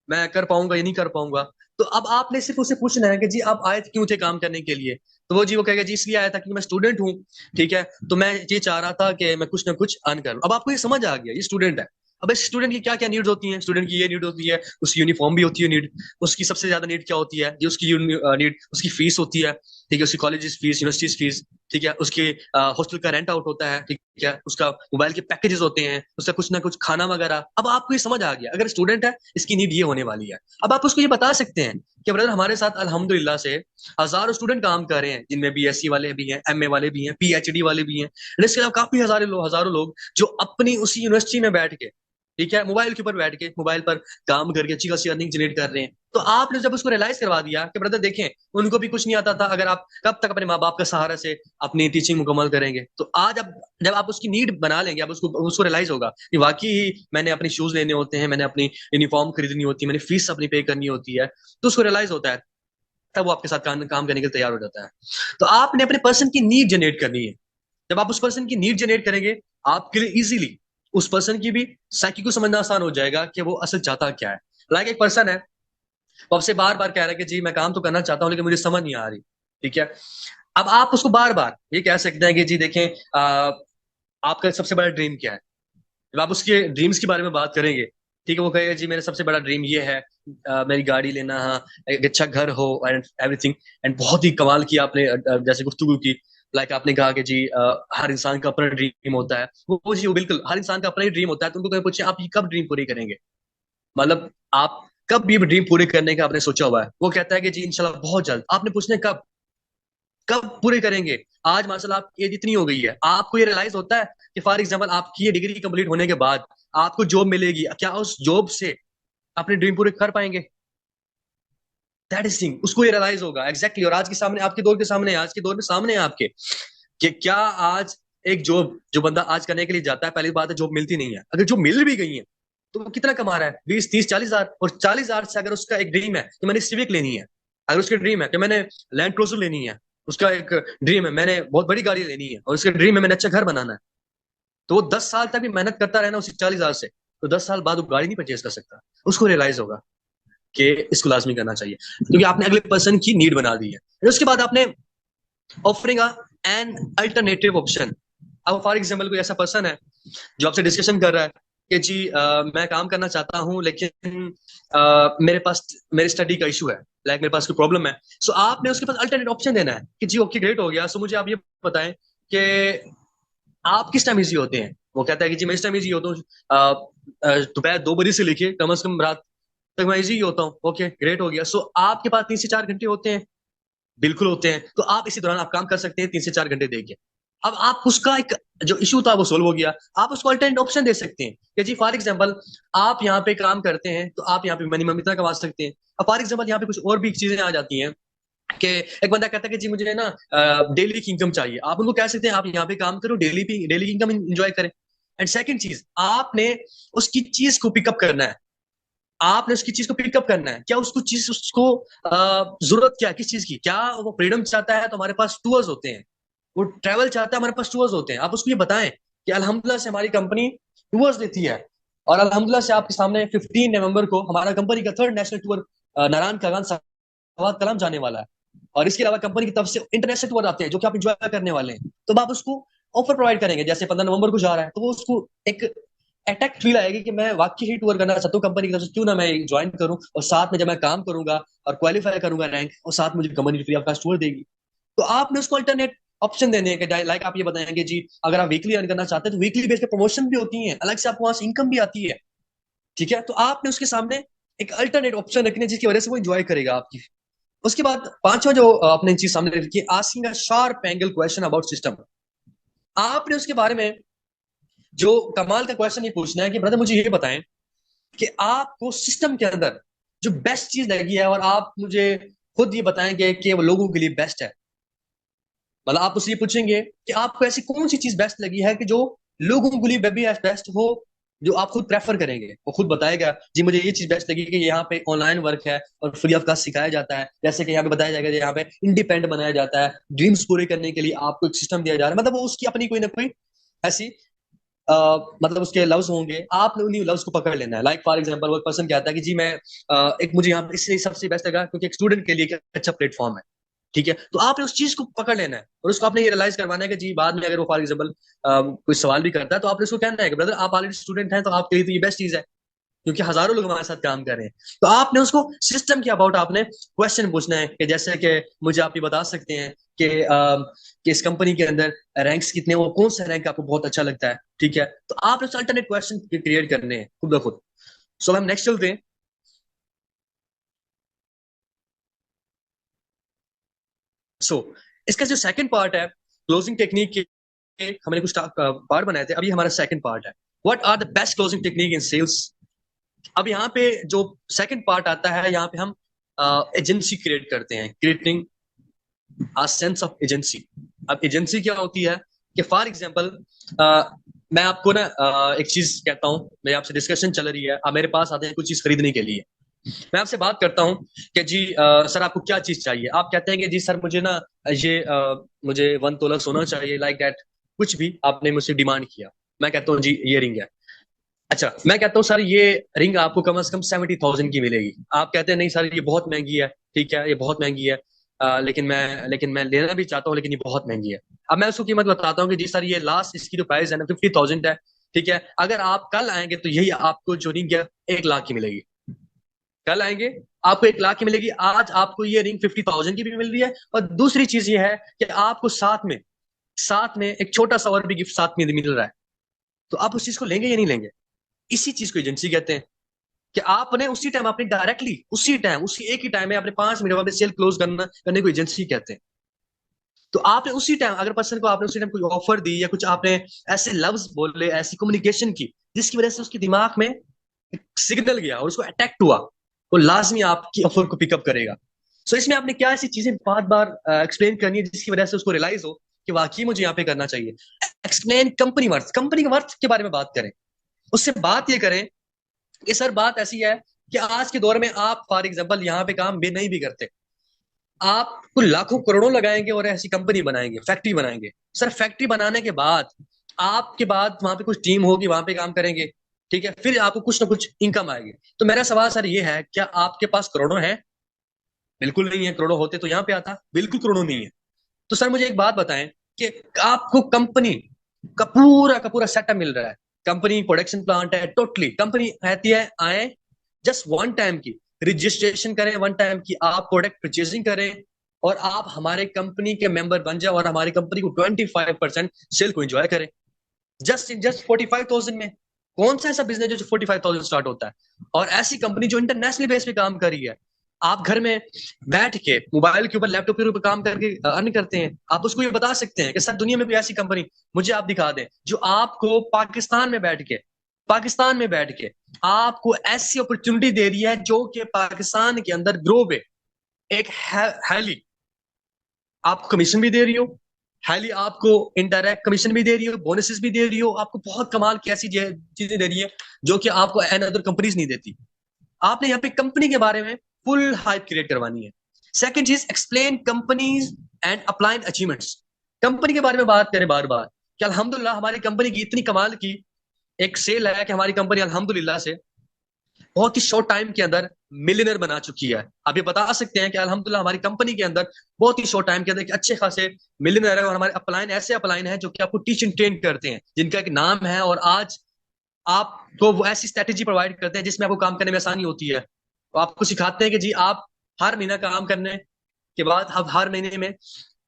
S1: मैं कर पाऊंगा या नहीं कर पाऊंगा। तो अब आपने सिर्फ उसे पूछना है कि जी आप आए थे क्यों थे काम करने के लिए। तो वो कहेगा जी इसलिए आया था कि मैं स्टूडेंट हूँ, ठीक है, तो मैं ये चाह रहा था कि मैं कुछ ना कुछ अर्न करूं। अब आपको ये समझ आ गया ये स्टूडेंट है। अब इस स्टूडेंट की क्या क्या नीड्स होती हैं, स्टूडेंट की ये नीड होती है, उसकी यूनिफॉर्म भी होती है नीड, उसकी सबसे ज्यादा नीड क्या होती है जी, उसकी नीड उसकी फीस होती है, ठीक है, उसकी कॉलेज फीस, यूनिवर्सिटी फीस, ठीक है, उसके हॉस्टल का रेंट आउट होता है, ठीक है, उसका मोबाइल के पैकेजेस होते हैं, उसका कुछ ना कुछ खाना वगैरह। अब आपको ये समझ आ गया अगर स्टूडेंट है इसकी नीड ये होने वाली है। अब आप उसको ये बता सकते हैं कि ब्रदर हमारे साथ अल्हम्दुलिल्लाह से हजारों स्टूडेंट काम कर रहे हैं, जिनमें बीएससी वाले भी हैं, एमए वाले भी हैं, पीएचडी वाले भी हैं, इसके अलावा काफी हजारों लोग जो अपनी उसी यूनिवर्सिटी में बैठ के, ठीक है, मोबाइल के ऊपर बैठ के मोबाइल पर काम करके अच्छी खासी अर्निंग जनरेट कर रहे हैं। तो आपने जब उसको रियलाइज करवा दिया कि ब्रदर देखें उनको भी कुछ नहीं आता था, अगर आप कब तक अपने माँ बाप का सहारा से अपनी टीचिंग मुकम्मल करेंगे, तो आज अब जब आप उसकी नीड बना लेंगे, अब उसको उसको रियलाइज होगा कि वाकई ही मैंने अपने शूज लेने होते हैं, मैंने अपनी यूनिफॉर्म खरीदनी होती है, मैंने फीस अपनी पे करनी होती है, तो उसको रियलाइज होता है, तब वो आपके साथ काम करने के लिए तैयार हो जाता है। तो आपने अपने पर्सन की नीड जनरेट करनी है। जब आप उस पर्सन की नीड जनरेट करेंगे, आपके लिए इजीली उस पर्सन की भी साइकी को समझना आसान हो जाएगा कि वो असल चाहता क्या है। लाइक एक पर्सन है, वो आपसे बार बार कह रहा है कि जी मैं काम तो करना चाहता हूँ लेकिन मुझे समझ नहीं आ रही, ठीक है। अब आप उसको बार बार ये कह सकते हैं कि जी देखें, आपका सबसे बड़ा ड्रीम क्या है। जब आप उसके ड्रीम्स के बारे में बात करेंगे, ठीक है, वो कहेगा जी मेरा सबसे बड़ा ड्रीम ये है, मेरी गाड़ी लेना, हाँ, एक अच्छा घर हो एंड एवरीथिंग। एंड बहुत ही कमाल की आपने जैसे गुफ्तगू की, लाइक आपने कहा कि जी हर इंसान का अपना ड्रीम होता है, वो जी वो बिल्कुल हर इंसान का अपना ही ड्रीम होता है। तो उनको कहीं पूछे आप ये कब ड्रीम पूरी करेंगे, मतलब आप कब भी ड्रीम पूरे करने का आपने सोचा हुआ है। वो कहता है कि जी इंशाल्लाह बहुत जल्द। आपने पूछने कब, कब पूरे करेंगे। आज माशाल्लाह आपकी एज इतनी हो गई है, आपको ये रियलाइज होता है कि फॉर एग्जाम्पल आपकी ये डिग्री कंप्लीट होने के बाद आपको जॉब मिलेगी, क्या उस जॉब से अपने ड्रीम पूरे कर पाएंगे। दैट इज थिंग, उसको ये रियलाइज होगा एग्जैक्टली। और आज के सामने, आपके दौर के सामने, आज के दौर में सामने है आपके कि क्या आज एक जॉब जो बंदा आज करने के लिए जाता है, पहली बात है जॉब मिलती नहीं है, अगर जॉब मिल भी गई है तो वो कितना कमा रहा है, 20 30 40 हजार। और 40 हजार से अगर उसका एक ड्रीम है कि मैंने सिविक लेनी है, अगर उसकी ड्रीम है कि मैंने लैंड क्रूजर लेनी है, उसका एक ड्रीम है मैंने बहुत बड़ी गाड़ी लेनी है, और उसका ड्रीम है मैंने अच्छा घर बनाना है, तो वो 10 साल तक भी मेहनत करता रहना उसी 40 हजार से, तो 10 साल बाद वो गाड़ी नहीं परचेज कर सकता। उसको रियलाइज होगा कि इसको लाजमी करना चाहिए, क्योंकि आपने अगले पर्सन की नीड बना दी है। और उसके बाद आपने ऑफरिंग एन अल्टरनेटिव ऑप्शन। अब फॉर एग्जाम्पल कोई ऐसा पर्सन है जो आपसे डिस्कशन कर रहा है कि जी मैं काम करना चाहता हूँ लेकिन मेरे पास मेरी स्टडी का इशू है, लाइक मेरे पास कोई प्रॉब्लम है। सो आपने उसके पास अल्टरनेट ऑप्शन देना है कि जी ओके ग्रेट हो गया, सो मुझे आप ये बताएं कि आप किस टाइम इजी होते हैं। वो कहता है कि जी मैं इस टाइम इजी होता हूँ, दोपहर 2 बजे से लेके कम से कम रात तक मैं इजी होता हूँ। ओके ग्रेट हो गया, सो आपके पास 3 से 4 घंटे होते हैं, बिल्कुल होते हैं, तो आप इसी दौरान आप काम कर सकते हैं 3 से 4 घंटे देके। अब आप उसका एक जो इशू था वो सोल्व हो गया, आप उसको अल्टरनेट ऑप्शन दे सकते हैं कि जी फॉर एग्जांपल आप यहाँ पे काम करते हैं तो आप यहाँ पे मिनिमम इतना कमा सकते हैं। अब फॉर एग्जांपल यहाँ पे कुछ और भी चीजें आ जाती हैं कि एक बंदा कहता है कि जी मुझे ना डेली की इनकम चाहिए, आप उनको कह सकते हैं आप यहाँ पे काम करो, डेली डेली इनकम एंजॉय करें। एंड सेकंड चीज, आपने उसकी चीज को पिकअप करना है, आपने उसकी चीज को पिकअप करना है, क्या उसको चीज उसको जरूरत क्या है किस चीज की, क्या वो फ्रीडम चाहता है तो हमारे पास टूर्स होते हैं, वो ट्रैवल चाहता है हमारे पास टूर्स होते हैं। आप उसको ये बताएं कि अल्हम्दुलिल्लाह से हमारी कंपनी टूर्स देती है, और अल्हम्दुलिल्लाह से आपके सामने 15 नवंबर को हमारा कंपनी का third national tour Naran Kaghan Swat Kalam जाने वाला है, और इसके अलावा कंपनी की तरफ से इंटरनेशनल टूर आते हैं जो कि आप इंजॉय करने वाले हैं। तो आप उसको ऑफर प्रोवाइड करेंगे, जैसे 15 नवंबर को जा रहा है तो वो उसको एक अटैक फील आएगी कि मैं वाकई ही टूर करना चाहता हूँ कंपनी की तरफ से, क्यों ना मैं ज्वाइन करूं, और साथ में जब मैं काम करूंगा और क्वालिफाई करूंगा रैंक, और साथ मुझे company free of cost tour देगी। तो आपने उसको अल्टरनेट ऑप्शन देने हैं, लाइक आप ये बताएंगे जी अगर आप वीकली अर्न करना चाहते हैं तो वीकली बेस पे प्रमोशन भी होती है, अलग से आपको वहां से इनकम भी आती है, ठीक है। तो आपने उसके सामने एक अल्टरनेट ऑप्शन रखने जिसकी वजह से वो इंजॉय करेगा आपकी। उसके बाद पांचवा जो आपने चीज सामने रखी है, asking a sharp angle question about system. आपने उसके बारे में जो कमाल का क्वेश्चन ये पूछना है कि ब्रदर मुझे ये बताएं कि आपको सिस्टम के अंदर जो बेस्ट चीज लगी है, और आप मुझे खुद ये बताएंगे कि वो लोगों के लिए बेस्ट है। मतलब आप उससे ये पूछेंगे कि आपको ऐसी कौन सी चीज बेस्ट लगी है कि जो लोगों के लिए भी बेस्ट हो, जो आप खुद प्रेफर करेंगे, वो खुद बताएगा जी मुझे ये चीज बेस्ट लगी कि यहाँ पे ऑनलाइन वर्क है और फ्री ऑफ कॉस्ट सिखाया जाता है, जैसे कि यहाँ पे बताया जाएगा यहाँ पे इंडिपेंडेंट बनाया जाता है, ड्रीम्स पूरे करने के लिए आपको एक सिस्टम दिया जा रहा है, मतलब वो उसकी अपनी कोई ना कोई ऐसी मतलब उसके लव्स होंगे, आपने उन्हीं लव्स को पकड़ लेना है। लाइक फॉर एग्जांपल वो पर्सन कहता है कि जी मैं एक मुझे यहाँ पे इसलिए सबसे बेस्ट लगा क्योंकि एक स्टूडेंट के लिए एक अच्छा प्लेटफॉर्म है, ठीक है, तो आपने उस चीज को पकड़ लेना है और उसको आपने ये रियलाइज करवाना है कि जी बाद में अगर वो फॉर एग्जाम्पल कोई सवाल भी करता है तो आपने उसको कहना है कि ब्रदर आप ऑलरेडी स्टूडेंट हैं तो आपके लिए तो ये बेस्ट चीज है, क्योंकि हजारों लोग हमारे साथ काम कर रहे हैं। तो आपने उसको सिस्टम के अबाउट आपने क्वेश्चन पूछना है कि जैसे कि मुझे आप ये बता सकते हैं कि इस कंपनी के अंदर रैंक्स कितने, वो कौन सा रैंक आपको बहुत अच्छा लगता है, ठीक है, तो आपने उस अल्टरनेट क्वेश्चन क्रिएट करने हैं खुद ब खुद। सो हम नेक्स्ट चलते हैं। सो इसका जो सेकंड पार्ट है क्लोजिंग टेक्निक के, हमने कुछ पार्ट बनाए थे, अभी हमारा सेकंड पार्ट है what are the best closing technique in sales. अब यहाँ पे जो सेकंड पार्ट आता है, यहाँ पे हम एजेंसी क्रिएट करते हैं, creating a sense of agency. अब एजेंसी क्या होती है कि फॉर एग्जांपल मैं आपको ना एक चीज कहता हूँ, मेरे आपसे डिस्कशन चल रही है, आप मेरे पास आते हैं कुछ चीज खरीदने के लिए, मैं आपसे बात करता हूँ कि जी सर आपको क्या चीज चाहिए, आप कहते हैं कि जी सर मुझे ना ये मुझे 1 तोला सोना चाहिए, लाइक दैट, कुछ भी आपने मुझसे डिमांड किया, मैं कहता हूँ जी ये रिंग है। अच्छा मैं कहता हूँ सर ये रिंग आपको कम से कम 70,000 की मिलेगी, आप कहते हैं नहीं सर ये बहुत महंगी है, ठीक है ये बहुत महंगी है, लेकिन मैं लेना भी चाहता हूँ लेकिन ये बहुत महंगी है। अब मैं उसको कीमत बताता हूँ कि जी सर ये लास्ट इसकी जो प्राइस है ना 50,000 है, ठीक है, अगर आप कल आएंगे तो यही आपको जो रिंग है 1 लाख की मिलेगी, कल आएंगे आपको 1 लाख की मिलेगी, आज आपको ये रिंग 50,000 की भी मिल रही है, और दूसरी चीज ये है कि आपको साथ में एक छोटा सा और भी गिफ्ट साथ में मिल रहा है, तो आप उस चीज को लेंगे या नहीं लेंगे। इसी चीज को एजेंसी कहते हैं कि आपने उसी टाइम आपने डायरेक्टली उसी टाइम उसी एक ही टाइम में आपने 5 मिनट में सेल क्लोज करने को एजेंसी कहते हैं। तो आपने उसी टाइम अगर पर्सन को आपने उसी टाइम कोई ऑफर दी या कुछ आपने ऐसे लफ्ज बोले ऐसी कम्युनिकेशन की जिसकी वजह से उसके दिमाग में सिग्नल गया और उसको अटैक्ट हुआ, वो लाजमी आपकी ऑफर को पिकअप करेगा। सो इसमें आपने क्या ऐसी चीजें बार बार एक्सप्लेन करनी है जिसकी वजह से उसको रियलाइज हो कि वाकई मुझे यहाँ पे करना चाहिए। एक्सप्लेन कंपनी के वर्थ के बारे में बात करें, उससे बात ये करें कि सर बात ऐसी है कि आज के दौर में आप फॉर एग्जाम्पल यहाँ पे काम भी नहीं भी करते, आप कुछ लाखों करोड़ों लगाएंगे और ऐसी कंपनी बनाएंगे, फैक्ट्री बनाएंगे, सर फैक्ट्री बनाने के बाद आपके बाद वहां पे कुछ टीम होगी, वहां पे काम करेंगे, ठीक है, फिर आपको कुछ ना कुछ इनकम आएगी। तो मेरा सवाल सर ये है क्या आपके पास करोड़ों हैं? बिल्कुल नहीं है, करोड़ों होते तो यहाँ पे आता, बिल्कुल करोड़ों नहीं है। तो सर मुझे एक बात बताएं कि आपको कंपनी का पूरा सेटअप मिल रहा है, कंपनी प्रोडक्शन प्लांट है, टोटली कंपनी रहती है, आए जस्ट वन टाइम की रजिस्ट्रेशन करें, वन टाइम की आप प्रोडक्ट परचेजिंग करें और आप हमारे कंपनी के मेंबर बन जाए और हमारी कंपनी को 25% सेल को एंजॉय करें, जस्ट 45,000 में। कौन सा ऐसा बिजनेस जो 45,000 स्टार्ट होता है, और ऐसी कंपनी जो इंटरनेशनल बेस पे काम कर रही है, आप घर में बैठ के मोबाइल के ऊपर लैपटॉप के ऊपर काम करके अर्न करते हैं, आप उसको ये बता सकते हैं कि सर दुनिया में कोई ऐसी कंपनी मुझे आप दिखा दें जो आपको पाकिस्तान में बैठ के आपको ऐसी अपॉर्चुनिटी दे रही है जो कि पाकिस्तान के अंदर ग्रो पे एक हैली आपको कमीशन भी दे रही हो, हाईली आपको इनडायरेक्ट कमीशन भी दे रही हो, बोनसेस भी दे रही हो, आपको बहुत कमाल की ऐसी चीजें दे रही है जो कि आपको एन अदर कंपनीज नहीं देती। आपने यहाँ पे कंपनी के बारे में फुल हाइप क्रिएट करवानी है। सेकंड चीज explain companies and applied achievements. Company के बारे में बात करें बार बार कि अल्हम्दुलिल्लाह हमारी कंपनी की इतनी कमाल की एक सेल है कि हमारी कंपनी अल्हम्दुलिल्लाह से बहुत ही शॉर्ट टाइम के अंदर मिलियनर बना चुकी है। आप ये बता सकते हैं कि अल्हम्दुलिल्लाह हमारी कंपनी के अंदर बहुत ही शॉर्ट टाइम के अंदर अच्छे खासे मिलियनर है, और हमारे अपलाइन ऐसे अपलाइन है जो कि आपको टीच एंड ट्रेन करते हैं, जिनका एक नाम है, और आज आपको वो ऐसी स्ट्रेटेजी प्रोवाइड करते हैं जिसमें आपको काम करने में आसानी होती है। तो आपको सिखाते हैं कि जी आप हर महीना काम करने के बाद आप हर महीने में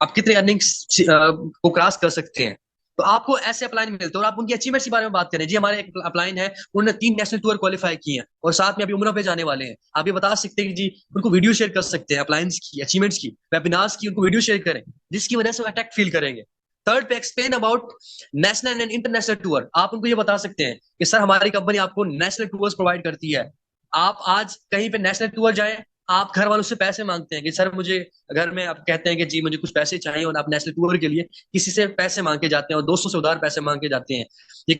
S1: आप कितने अर्निंग्स को क्रॉस कर सकते हैं। तो आपको ऐसे अपलाइन मिलते हैं, और आप उनकी अचीवमेंट्स के बारे में बात करें, जी हमारे एक अपलाइन है उन्होंने 3 नेशनल टूर क्वालिफाई किए हैं और साथ में अभी उम्र पे जाने वाले हैं। आप ये बता सकते हैं कि जी उनको वीडियो शेयर कर सकते हैं अपलाइंस की, अचीवमेंट्स की, वेबिनार्स की, उनको वीडियो शेयर करें जिसकी वजह से वो अटैक फील करेंगे। थर्ड पे explain about national and international tour. आप उनको ये बता सकते हैं कि सर हमारी कंपनी आपको नेशनल टूर्स प्रोवाइड करती है, आप आज कहीं पे नेशनल टूर जाएं, आप घर वालों से पैसे मांगते हैं कि सर मुझे, घर में आप कहते हैं कि जी मुझे कुछ पैसे चाहिए, और आप नेशनल टूर के लिए किसी से पैसे मांग के जाते हैं और दोस्तों से उधार पैसे मांग के जाते हैं, ये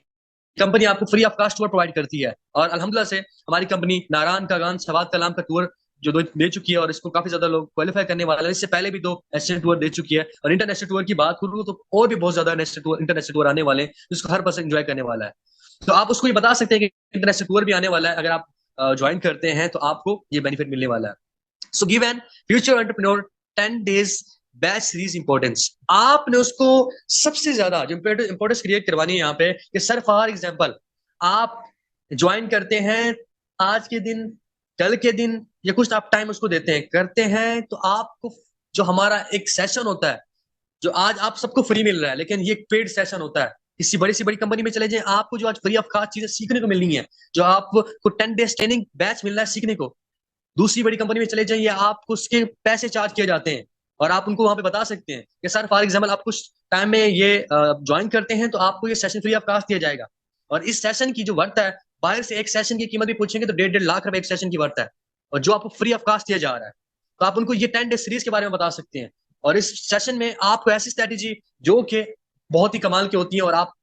S1: कंपनी आपको free of cost tour provide करती है, और अल्हम्दुलिल्लाह से हमारी कंपनी नारायण का गान सवाद कलाम का टूर जो दे चुकी है, और इसको काफी ज्यादा लोग क्वालिफाई करने वाले हैं। इससे पहले भी 2 नेशनल टूर दे चुकी है, और इंटरनेशनल टूर की बात करूँ तो और भी बहुत ज्यादा नेशनल टूर इंटरनेशनल टूर आने वाले हैं जिसको हर पर्सन एंजॉय करने वाला है। तो आप उसको ये बता सकते हैं कि इंटरनेशनल टूर भी आने वाला है, अगर आप ज्वाइन करते हैं तो आपको ये बेनिफिट मिलने वाला है। So give an future entrepreneur 10 days batch series importance. आपने उसको सबसे ज्यादा जो इंपॉर्टेंस क्रिएट करवानी है यहाँ पे कि सर फॉर एग्जांपल आप ज्वाइन करते हैं आज के दिन, कल के दिन, या कुछ आप टाइम उसको देते हैं करते हैं, तो आपको जो हमारा एक सेशन होता है जो आज आप सबको फ्री मिल रहा है, लेकिन ये एक पेड सेशन होता है। किसी बड़ी सी बड़ी कंपनी में चले जाएं, आपको जो आज फ्री ऑफ कास्ट चीजें सीखने को मिलनी है, जो आपको 10 डेज ट्रेनिंग बैच मिल रहा है सीखने को, दूसरी बड़ी कंपनी में चले जाइए आपको उसके पैसे चार्ज किए जाते हैं, और आप उनको वहां पे बता सकते हैं कि सर फॉर एग्जाम्पल आप कुछ टाइम में ये ज्वाइन करते हैं तो आपको ये सेशन फ्री ऑफ कास्ट दिया जाएगा। और इस सेशन की जो वर्थ है, बाहर से एक सेशन की कीमत भी पूछेंगे तो 1.5 लाख रुपए एक सेशन की वर्थ है, और जो आपको फ्री ऑफ कास्ट दिया जा रहा है, तो आप उनको ये 10 डे सीरीज के बारे में बता सकते हैं। और इस सेशन में आपको ऐसी स्ट्रेटेजी जो कि बहुत ही कमाल की होती है, और आप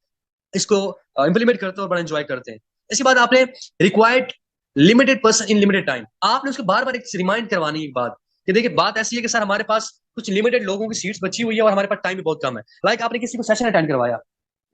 S1: इसको इंप्लीमेंट करते हो और बड़ा एंजॉय करते हैं। इसके बाद आपने required limited person in limited time, आपने उसको बार बार एक रिमाइंड करवानी एक बात कि देखिए बात ऐसी है कि सर हमारे पास कुछ लिमिटेड लोगों की सीट्स बची हुई है और हमारे पास टाइम भी बहुत कम है। लाइक आपने किसी को सेशन अटेंड करवाया,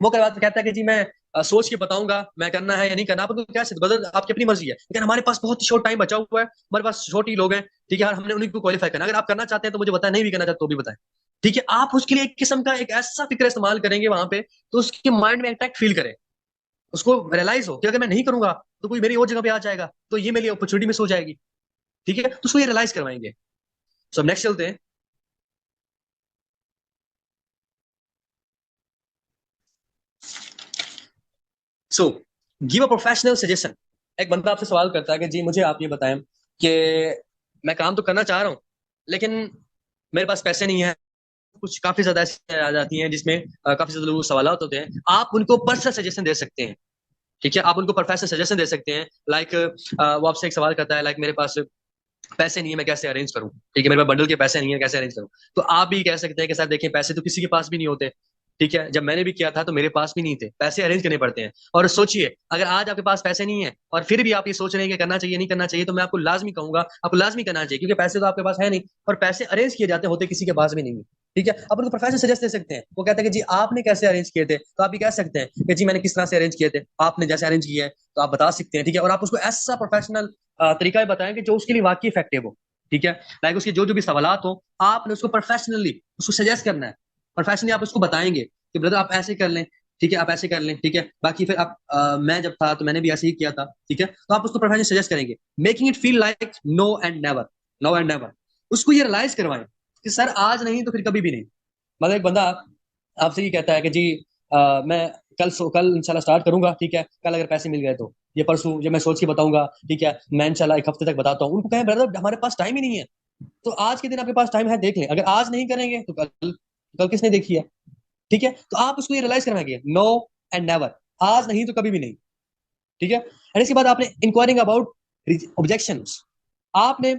S1: वो करवा कहता है कि जी मैं सोच के बताऊंगा मैं करना है या नहीं करना, आप उनको क्या बदल आपकी अपनी मर्जी है, लेकिन हमारे पास बहुत ही शॉर्ट टाइम बचा हुआ है, हमारे पास छोटी लोग हैं, ठीक है यार, हमने उन्हीं को क्वालिफाई करना। अगर आप करना चाहते हैं तो मुझे बताएं, नहीं भी करना चाहते तो भी बताएं, ठीक है। आप उसके लिए एक किस्म का एक ऐसा फिक्र इस्तेमाल करेंगे वहां पे तो उसके माइंड में अटैक फील करे, उसको रियलाइज हो कि अगर मैं नहीं करूंगा तो कोई मेरी और जगह पे आ जाएगा, तो ये मेरी अपॉर्चुनिटी मिस हो जाएगी, ठीक है। तो उसको ये रियलाइज करवाएंगे। सो नेक्स्ट चलते हैं। So give a professional suggestion. एक बंदा आपसे सवाल करता है कि जी मुझे आप ये बताएं कि मैं काम तो करना चाह रहा हूँ लेकिन मेरे पास पैसे नहीं है। कुछ काफी ज्यादा ऐसी आ जाती हैं जिसमें काफी ज्यादा लोग सवाल होते हैं, आप उनको पर्सनल सजेशन दे सकते हैं, ठीक है। आप उनको प्रोफेशनल सजेशन दे सकते हैं। लाइक वो आपसे एक सवाल करता है, लाइक मेरे पास पैसे नहीं है मैं कैसे अरेंज करूं, ठीक है, मेरे पास बंडल के पैसे नहीं है कैसे अरेंज करूं। तो आप भी कह सकते हैं कि सर देखिए पैसे तो किसी के पास भी नहीं होते, ठीक है, जब मैंने भी किया था तो मेरे पास भी नहीं थे, पैसे अरेंज करने पड़ते हैं। और सोचिए अगर आज आपके पास पैसे नहीं है और फिर भी आप ये सोच रहे हैं कि करना चाहिए नहीं करना चाहिए, तो मैं आपको लाजमी कहूंगा आपको लाजमी करना चाहिए, क्योंकि पैसे तो आपके पास है नहीं और पैसे अरेंज किए जाते होते किसी के पास भी नहीं है, ठीक है। आप उनको प्रोफेशनल सजेस्ट दे सकते हैं। वो कहते हैं कि जी आपने कैसे अरेंज किए थे, तो आप भी कह सकते हैं कि जी मैंने किस तरह से अरेंज किए थे, आपने जैसे अरेंज किया है तो आप बता सकते हैं, ठीक है। और आप उसको ऐसा प्रोफेशनल तरीका बताएं कि जो उसके लिए वाकई इफेक्टिव हो, ठीक है। लाइक उसके जो जो भी सवाल हो आपने उसको प्रोफेशनली उसको सजेस्ट करना है, प्रोफेशनली आप उसको बताएंगे कि ब्रदर आप ऐसे कर लें, ठीक है, आप ऐसे कर लें, ठीक है। बाकी फिर आप मैं जब था तो मैंने भी ऐसे ही किया था, ठीक है। तो आप उसको प्रोफेशनली सजेस्ट करेंगे, making it feel like no end never, no end never. उसको ये रियलाइज करवाएं कि सर आज नहीं तो फिर कभी भी नहीं। मतलब एक बंदा आपसे ये कहता है कि जी मैं कल इंशाल्लाह स्टार्ट करूंगा, ठीक है, कल अगर पैसे मिल गए तो, ये परसों जब मैं सोच के बताऊंगा, ठीक है, मैं इंशाल्लाह एक हफ्ते तक बताता हूँ। उनको कहें ब्रदर हमारे पास टाइम ही नहीं है, तो आज के दिन आपके पास टाइम है देख लें, अगर आज नहीं करेंगे तो कल, कल किसने देखी है, ठीक है। तो आप उसको ये रियलाइज करवाएंगे नो एंड नेवर, आज नहीं तो कभी भी नहीं, ठीक है। एंड इसके बाद आपने इंक्वायरिंग अबाउट ऑब्जेक्शन, आपने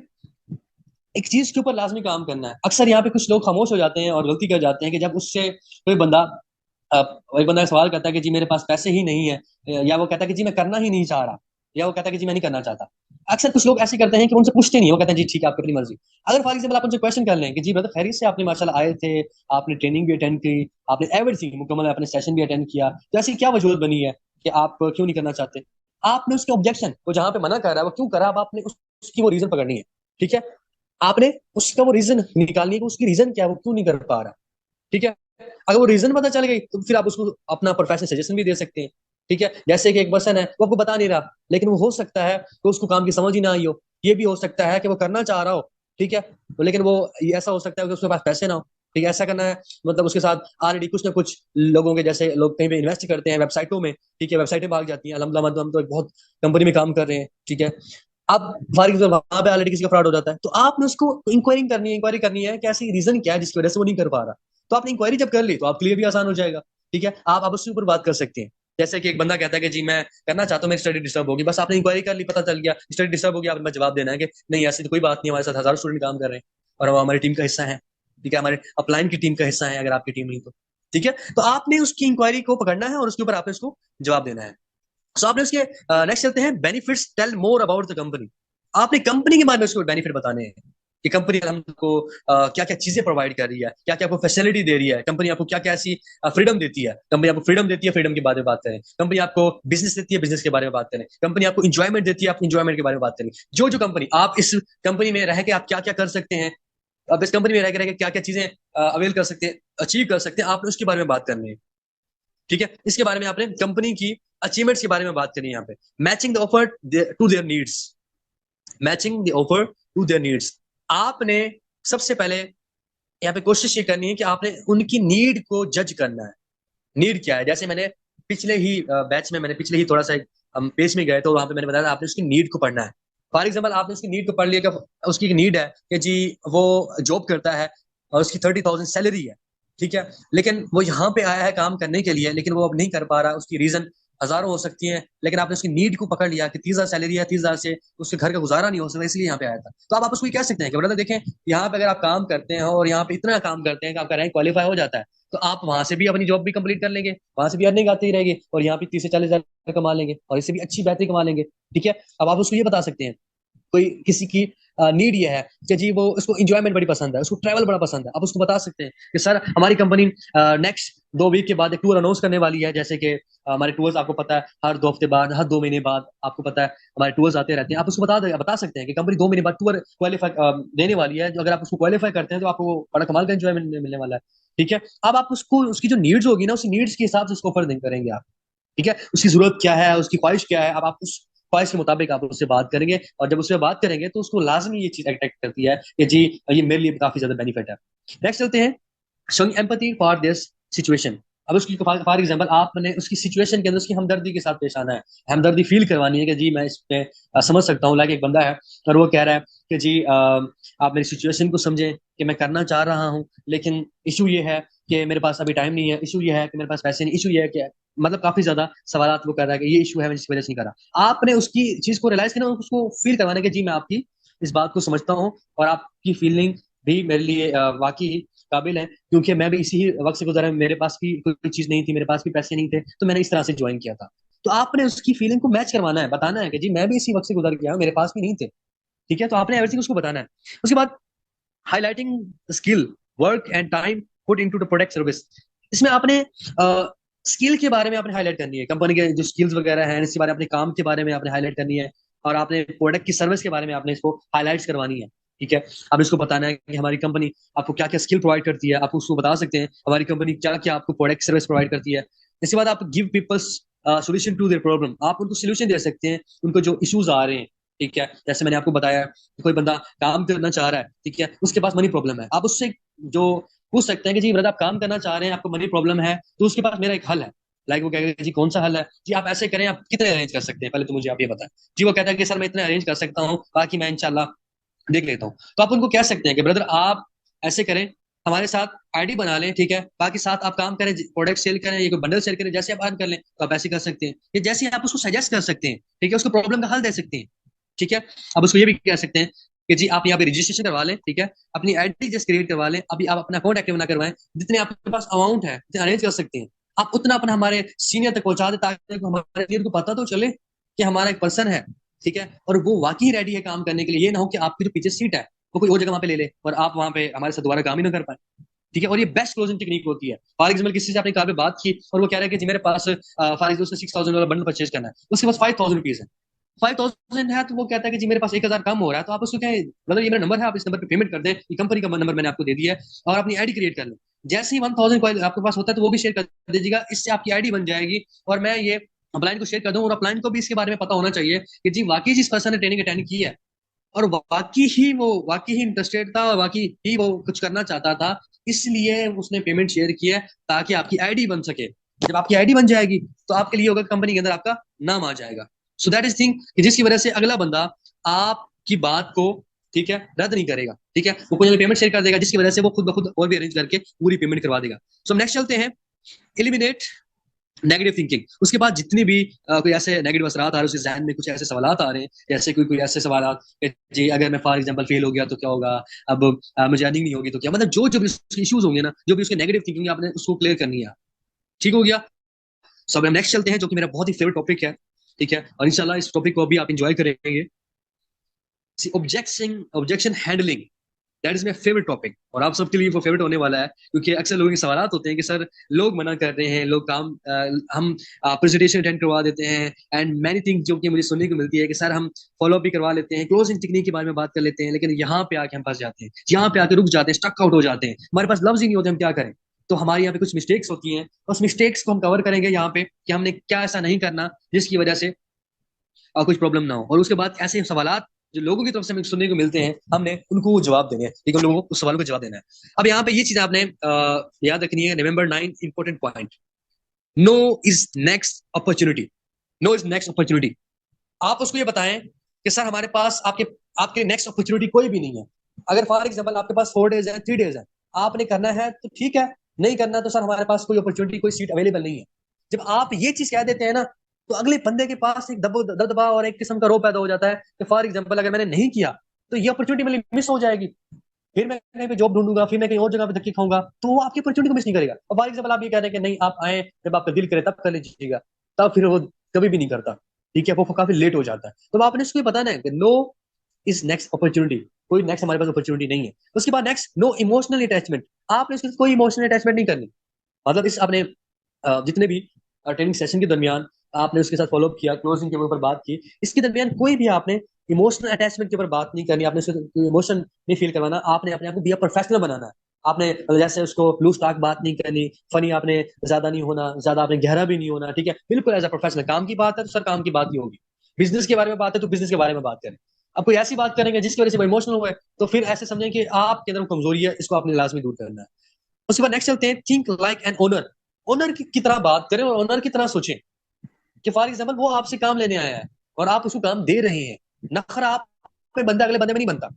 S1: एक चीज के ऊपर लाजमी काम करना है। अक्सर यहाँ पे कुछ लोग खामोश हो जाते हैं और गलती कर जाते हैं कि जब उससे कोई बंदा एक बंदा सवाल करता है कि जी मेरे पास पैसे ही नहीं है, या वो कहता है कि जी मैं करना ही नहीं चाह रहा, या वो कहता है कि जी मैं नहीं करना चाहता। अक्सर कुछ लोग ऐसे करते हैं कि उनसे पूछते नहीं, वो कहते हैं जी ठीक है आपकी अपनी मर्जी। अगर फॉर एग्जाम्पल आप उनसे क्वेश्चन कर लें कि जी ब्रदर खैरियत से आपने माशाल्लाह आए थे, आपने ट्रेनिंग भी अटेंड की, आपने एवरीथिंग मुकम्मल अपने सेशन भी अटेंड किया, तो ऐसी क्या वजूहत बनी है कि आप क्यों नहीं करना चाहते। आपने उसके ऑब्जेक्शन वो जहां पे मना कर रहा है वो क्यों कर रहा है, अब आपने उसकी वो रीजन पकड़नी है, ठीक है। आपने उसका वो रीजन निकालनी है कि उसकी रीजन क्या है, वो क्यों नहीं कर पा रहा, ठीक है। अगर वो रीजन पता चल गई तो फिर आप उसको अपना प्रोफेशनल सजेशन भी दे सकते हैं, ठीक है। जैसे कि एक पर्सन है वो आपको बता नहीं रहा, लेकिन वो हो सकता है कि उसको काम की समझ ही ना आई हो, ये भी हो सकता है कि वो करना चाह रहा हो, ठीक है, तो लेकिन वो ऐसा हो सकता है कि उसके पास पैसे ना हो, ठीक है। ऐसा करना है मतलब उसके साथ ऑलरेडी कुछ ना कुछ लोगों के जैसे लोग कहीं पे इन्वेस्ट करते हैं वेबसाइटों में, ठीक है, वेबसाइटें भाग जाती हैं। अलहमदुलिल्लाह मतलब हम तो एक बहुत कंपनी में काम कर रहे हैं, ठीक है। अब फॉर एग्जाम्पल वहां पे ऑलरेडी किसी का फ्रॉड हो जाता है, तो आपने उसको इंक्वायरी करनी है कि ऐसी रीजन क्या है जिसकी वजह से वो नहीं कर पा रहा। तो आपने इंक्वायरी जब कर ली तो आपके लिए भी आसान हो जाएगा, ठीक है। आप उसके ऊपर बात कर सकते हैं। जैसे कि एक बंदा कहता है कि जी मैं करना चाहता हूँ मेरी स्टडी डिस्टर्ब होगी, बस आपने इंक्वायरी कर ली पता चल गया स्टडी डिस्टर्ब होगी, आपने जवाब देना है कि नहीं ऐसी तो कोई बात नहीं, हमारे साथ हजारों स्टूडेंट काम कर रहे हैं और वो हमारी टीम का हिस्सा है, ठीक है, हमारे अपलाइन की टीम का हिस्सा है अगर आपकी टीम नहीं तो, ठीक है। तो आपने उसकी इंक्वायरी को पकड़ना है और उसके ऊपर आपने उसको जवाब देना है। सो आपने उसके नेक्स्ट चलते हैं, benefits tell more about the company. आपने कंपनी के बारे में उसको बेनिफिट बताने हैं कि कंपनी हमको क्या क्या चीजें प्रोवाइड कर रही है, क्या क्या आपको फैसिलिटी दे रही है, कंपनी आपको क्या क्या ऐसी फ्रीडम देती है। कंपनी आपको फ्रीडम देती है, फ्रीडम के बारे में बात करें। कंपनी आपको बिजनेस देती है, बिजनेस के बारे में बात करें। कंपनी आपको इंजॉयमेंट देती है, आप इंजॉयमेंट के बारे में बात करें। जो जो कंपनी, आप इस कंपनी में रह के आप क्या क्या कर सकते हैं, आप इस कंपनी में रह के क्या क्या चीजें अवेल कर सकते हैं, अचीव कर सकते हैं, आपने उसके बारे में बात करनी है। ठीक है, इसके बारे में आपने कंपनी की अचीवमेंट्स के बारे में बात करनी है यहाँ पे। Matching the offer to their needs, matching the offer to their needs. आपने सबसे पहले यहाँ पे कोशिश ये करनी है कि आपने उनकी नीड को जज करना है। नीड क्या है, जैसे मैंने पिछले ही बैच में, मैंने पिछले ही थोड़ा सा हम पेज में गए तो वहां पे मैंने बताया आपने उसकी नीड को पढ़ना है। फॉर एग्जाम्पल आपने उसकी नीड को पढ़ लिया कि उसकी एक नीड है कि जी वो जॉब करता है और उसकी 30,000 सैलरी है। ठीक है, लेकिन वो यहाँ पे आया है काम करने के लिए, लेकिन वो अब नहीं कर पा रहा। उसकी रीजन हजारों हो सकती हैं, लेकिन आपने उसकी नीड को पकड़ लिया कि 30,000 सैलरी है, 30,000 से उसके घर का गुजारा नहीं हो सकता, इसलिए यहाँ पे आया था। तो आप उसको ये कह सकते हैं कि ब्रदर देखें, यहाँ पे अगर आप काम करते हैं और यहाँ पे इतना काम करते हैं कि आपका रैंक क्वालिफाई हो जाता है, तो आप वहां से भी अपनी जॉब भी कंप्लीट कर लेंगे, वहां से भी अर्निंग आती ही रहेगी, और यहाँ पे 30 से 40 हजार कमा लेंगे, और इससे भी अच्छी बेहतरी कमा लेंगे। ठीक है, अब आप उसको ये बता सकते हैं, कोई किसी की नीड ये है कि जी वो उसको इंजॉयमेंट बड़ी पसंद है, उसको ट्रैवल बड़ा पसंद है। आप उसको बता सकते हैं कि सर हमारी कंपनी नेक्स्ट 2 वीक के बाद एक टूर अनाउंस करने वाली है। जैसे कि हमारे टूर्स आपको पता है हर 2 हफ्ते बाद, हर 2 महीने बाद आपको पता है हमारे टूर्स आते रहते हैं। आप उसको बता सकते हैं कि कंपनी 2 महीने बाद टूर क्वालिफाई देने वाली है, जो अगर आप उसको क्वालिफाई करते हैं तो आपको बड़ा कमाल का इंजॉयमेंट मिलने वाला है। ठीक है, अब आप उसको उसकी जो नीड्स होगी ना, उसी नीड्स के हिसाब से उसको ऑफर करेंगे आप। ठीक है, उसकी जरूरत क्या है, उसकी ख्वाहिश क्या है, अब आप उस ख्वाहिश के मुताबिक आप उससे बात करेंगे, और जब उससे बात करेंगे तो उसको लाजमी ये चीज अट्रैक्ट करती है कि जी ये मेरे लिए काफी ज्यादा बेनिफिट है। नेक्स्ट चलते हैं, showing empathy for this situation. अब उसकी फॉर एग्जांपल आपने उसकी सिचुएशन के अंदर उसकी हमदर्दी के साथ पेश आना है, हमदर्दी फील करवानी है कि जी मैं इस पे समझ सकता हूँ। लाइक एक बंदा है और वो कह रहा है कि जी आप मेरी सिचुएशन को समझें कि मैं करना चाह रहा हूँ, लेकिन इशू ये है कि मेरे पास अभी टाइम नहीं है, इशू ये है कि मेरे पास पैसे नहीं, इशू ये है कि मतलब काफी ज्यादा सवाल वो कर रहा है कि ये इशू है, मैं जिसकी वजह से नहीं कर रहा। आपने उसकी चीज को रियलाइज करना, उसको फील करवाना कि जी मैं आपकी इस बात को समझता हूँ, और आपकी फीलिंग भी मेरे लिए वाकई काबिल है, क्योंकि मैं भी इसी वक्त से गुजरा, मेरे पास भी कोई चीज नहीं थी, मेरे पास भी पैसे नहीं थे, तो मैंने इस तरह से ज्वाइन किया था। तो आपने उसकी फीलिंग को मैच करवाना है, बताना है कि जी मैं भी इसी वक्त से गुजर गया हूं, मेरे पास भी नहीं थे। ठीक है, तो आपने एवरीथिंग उसको बताना है। उसके बाद highlighting skill, work and time put into the product service. इसमें आपने स्किल के बारे में आपने हाईलाइट करनी है, कंपनी के जो स्किल्स वगैरह हैं इसके बारे में, अपने काम के बारे में आपने हाईलाइट करनी है, और आपने प्रोडक्ट की सर्विस के बारे में आपने इसको हाईलाइट्स करवानी है। ठीक है, अब इसको बताना है कि हमारी कंपनी आपको क्या क्या स्किल प्रोवाइड करती है, आप उसको बता सकते हैं हमारी कंपनी क्या क्या आपको प्रोडक्ट सर्विस प्रोवाइड करती है। इसके बाद आप give peoples solution to their problem, आप उनको सोल्यूशन दे सकते हैं उनको जो इश्यूज आ रहे हैं। ठीक है, जैसे मैंने आपको बताया कि कोई बंदा काम करना चाह रहा है, ठीक है, उसके पास मनी प्रॉब्लम है, आप उससे जो पूछ सकते हैं कि जी ब्रदर आप काम करना चाह रहे हैं, आपको मनी प्रॉब्लम है, तो उसके पास मेरा एक हल है। लाइक वो कहेगा जी कौन सा हल है, जी आप ऐसे करें, आप कितने अरेंज कर सकते हैं, पहले तो मुझे आप ये बताएं। जी वो कहता है कि सर मैं इतने अरेंज कर सकता हूँ, बाकी मैं इंशाल्लाह देख लेता हूँ। तो आप उनको कह सकते हैं कि ब्रदर आप ऐसे करें, हमारे साथ आईडी बना लें, ठीक है, बाकी साथ आप काम करें, प्रोडक्ट सेल करें, ये कोई बंडल सेल करें, जैसे आप अर्न कर लें तो आप ऐसे कर सकते हैं। ये जैसे आप उसको सजेस्ट कर सकते हैं, ठीक है, उसको प्रॉब्लम का हल दे सकते हैं। ठीक है, अब उसको ये भी कह सकते हैं कि जी आप यहाँ पे रजिस्ट्रेशन करवा लें, ठीक है, अपनी आईडी जस्ट क्रिएट करवा लें, अभी आप अपना अकाउंट एक्टिव ना करवाएं, जितने आपके पास अमाउंट है जितने अरेंज कर सकते हैं आप उतना अपना हमारे सीनियर तक पहुंचा दे, ताकि हमारे सीनियर को पता तो चले कि हमारा एक पर्सन है, ठीक है, और वो वाकई रेडी है काम करने के लिए। ये ना हो कि आपकी जो पीछे सीट है वो कोई और जगह वहां पे ले ले और आप वहां पे हमारे साथ दोबारा काम ही ना कर पाए। ठीक है, और ये बेस्ट क्लोजिंग टेक्निक होती है। फॉर एग्जाम्पल किसी से आपने कहा पे बात की और वो कह रहा है कि जी मेरे पास फॉर एग्जाम्पल 6,000 वाला बंडल परचेज करना है, उसके पास 5,000 रुपीज है, 5,000 है, तो वो कहता है कि जी मेरे पास 1,000 कम हो रहा है, तो आप उसको क्या, मतलब ये मेरा नंबर है, आप इस नंबर पे पेमेंट कर दें, ये कंपनी का नंबर मैंने आपको दे दिया है, और अपनी आईडी क्रिएट कर लें। जैसे ही 1,000 आपके पास होता है तो वो भी शेयर कर दीजिएगा, इससे आपकी आईडी बन जाएगी, और मैं ये अपलाइन को शेयर कर दूं, और अपलाइन को भी इसके बारे में पता होना चाहिए कि जी वाकई जिस पर्सन ने ट्रेनिंग अटेंड की है और वाकई ही इंटरेस्टेड था, और वाकई ही वो कुछ करना चाहता था, इसलिए उसने पेमेंट शेयर किया है ताकि आपकी आईडी बन सके। जब आपकी आईडी बन जाएगी तो आपके लिए होगा कंपनी के अंदर आपका नाम आ जाएगा। सो दैट इज थिंग कि जिसकी वजह से अगला बंदा आपकी बात को, ठीक है, रद्द नहीं करेगा। ठीक है, वो कोई पेमेंट शेयर कर देगा जिसकी वजह से वो खुद ब खुद और भी अरेंज करके पूरी पेमेंट करवा देगा। सो नेक्स्ट चलते हैं, एलिमिनेट नेगेटिव थिंकिंग। उसके बाद जितनी भी कोई ऐसे नेगेटिव असरात आ रहे हैं, उसके जहन में कुछ ऐसे सवाल आ रहे हैं, जैसे कोई कोई ऐसे सवाल, जी अगर मैं फॉर एग्जांपल फेल हो गया तो क्या होगा, अब मुझे अर्निंग नहीं होगी तो क्या, मतलब जो जो भी उसके इश्यूज होंगे ना, जो भी उसके नेगेटिव थिंकिंग आपने उसको क्लियर करनी है। ठीक हो गया। सो अब हम नेक्स्ट चलते हैं, जो कि मेरा बहुत ही फेवरेट टॉपिक है, ठीक है, और इंशाल्लाह इस टॉपिक को भी आप इंजॉय करेंगे। Objection handling, that is my favourite topic, और आप सबके लिए वो फेवरेट होने वाला है, क्योंकि अक्सर लोगों के सवाल होते हैं कि सर लोग मना कर रहे हैं, लोग काम हम प्रेजेंटेशन अटेंड करवा देते हैं, एंड मैनी थिंग जो कि मुझे सुनने को मिलती है कि सर हम फॉलो भी करवा लेते हैं, क्लोजिंग टेक्निक के बारे में बात कर लेते हैं, लेकिन यहाँ पे आके हम फंस जाते हैं, यहाँ पे आके रुक जाते हैं, स्टक आउट हो जाते हैं, हमारे पास लफ्ज ही नहीं होते, हम क्या करें। तो हमारे यहाँ पे कुछ मिस्टेक्स होती हैं, उस मिस्टेक्स को हम कवर करेंगे यहाँ पे कि हमने क्या ऐसा नहीं करना जिसकी वजह से कुछ प्रॉब्लम ना हो। और उसके बाद ऐसे सवालात जो लोगों की तरफ से हमें सुनने को मिलते हैं, हमने उनको जवाब देने हैं, ठीक है, उन लोगों को उस सवालों का जवाब देना है। अब यहाँ पे ये चीज आपने याद रखनी है, remember 9 important point. No is next opportunity, no is next opportunity. आप उसको ये बताएं कि सर हमारे पास आपके आपके नेक्स्ट अपॉर्चुनिटी कोई भी नहीं है। अगर फॉर एग्जाम्पल आपके पास 4 डेज है, 3 डेज है, आपने करना है तो ठीक है, नहीं करना तो सर हमारे पास कोई अपॉर्चुनिटी, कोई सीट अवेलेबल नहीं है। जब आप ये चीज कह देते हैं ना, तो अगले बंदे के पास एक दबदबा और एक किस्म का रो पैदा हो जाता है कि फॉर एग्जाम्पल अगर मैंने नहीं किया तो ये अपॉर्चुनिटी मेरी मिस हो जाएगी, फिर मैं कहीं पे जॉब ढूंढूंगा, फिर मैं कहीं और जगह पे धक्के खाऊंगा, तो वो आपकी अपॉर्चुनिटी को मिस नहीं करेगा। और फॉर एग्जाम्पल आप ये कह रहे हैं कि नहीं आप आए जब आपका दिल करे तब कर लीजिएगा, तब फिर वो कभी भी नहीं करता, ठीक है, वो काफी लेट हो जाता है। तो आपने उसको बताना है कि नो इज नेक्स्ट अपॉर्चुनिटी, कोई नेक्स्ट हमारे पास अपॉर्चुनिटी नहीं है। उसके बाद नेक्स्ट, नो इमोशनल अटैचमेंट, आपने इसके साथ कोई इमोशनल अटैचमेंट नहीं करनी। मतलब इस आपने जितने भी ट्रेनिंग सेशन के दरमियान आपने उसके साथ फॉलो किया, क्लोजिंग के ऊपर बात की, इसके दरमियान कोई भी आपने इमोशनल अटैचमेंट के ऊपर बात नहीं करनी, आपने उसको इमोशन नहीं फील करवाना, आपने अपने आप को बी प्रोफेशनल बनाना है। आपने जैसे उसको लूज टॉक बात नहीं करनी, फनी आपने ज्यादा नहीं होना, ज्यादा आपने गहरा भी नहीं होना, ठीक है, बिल्कुल एज अ प्रोफेशनल। काम की बात है तो सर काम की बात ही होगी, बिजनेस के बारे में बात है तो बिजनेस के बारे में बात करें। अब कोई ऐसी बात करेंगे जिसकी वजह से इमोशनल हुए, तो फिर ऐसे समझें कि आपके अंदर कमजोरी है, इसको आपने लाजमी दूर करना है। उसके बाद नेक्स्ट चलते हैं, think like an owner, owner की तरह बात करें और ओनर की तरह सोचें कि फॉर एग्जाम्पल वो आपसे काम लेने आया है और आप उसको काम दे रहे हैं, नखरा आप कोई बंदा अगले बंदे में नहीं बनता,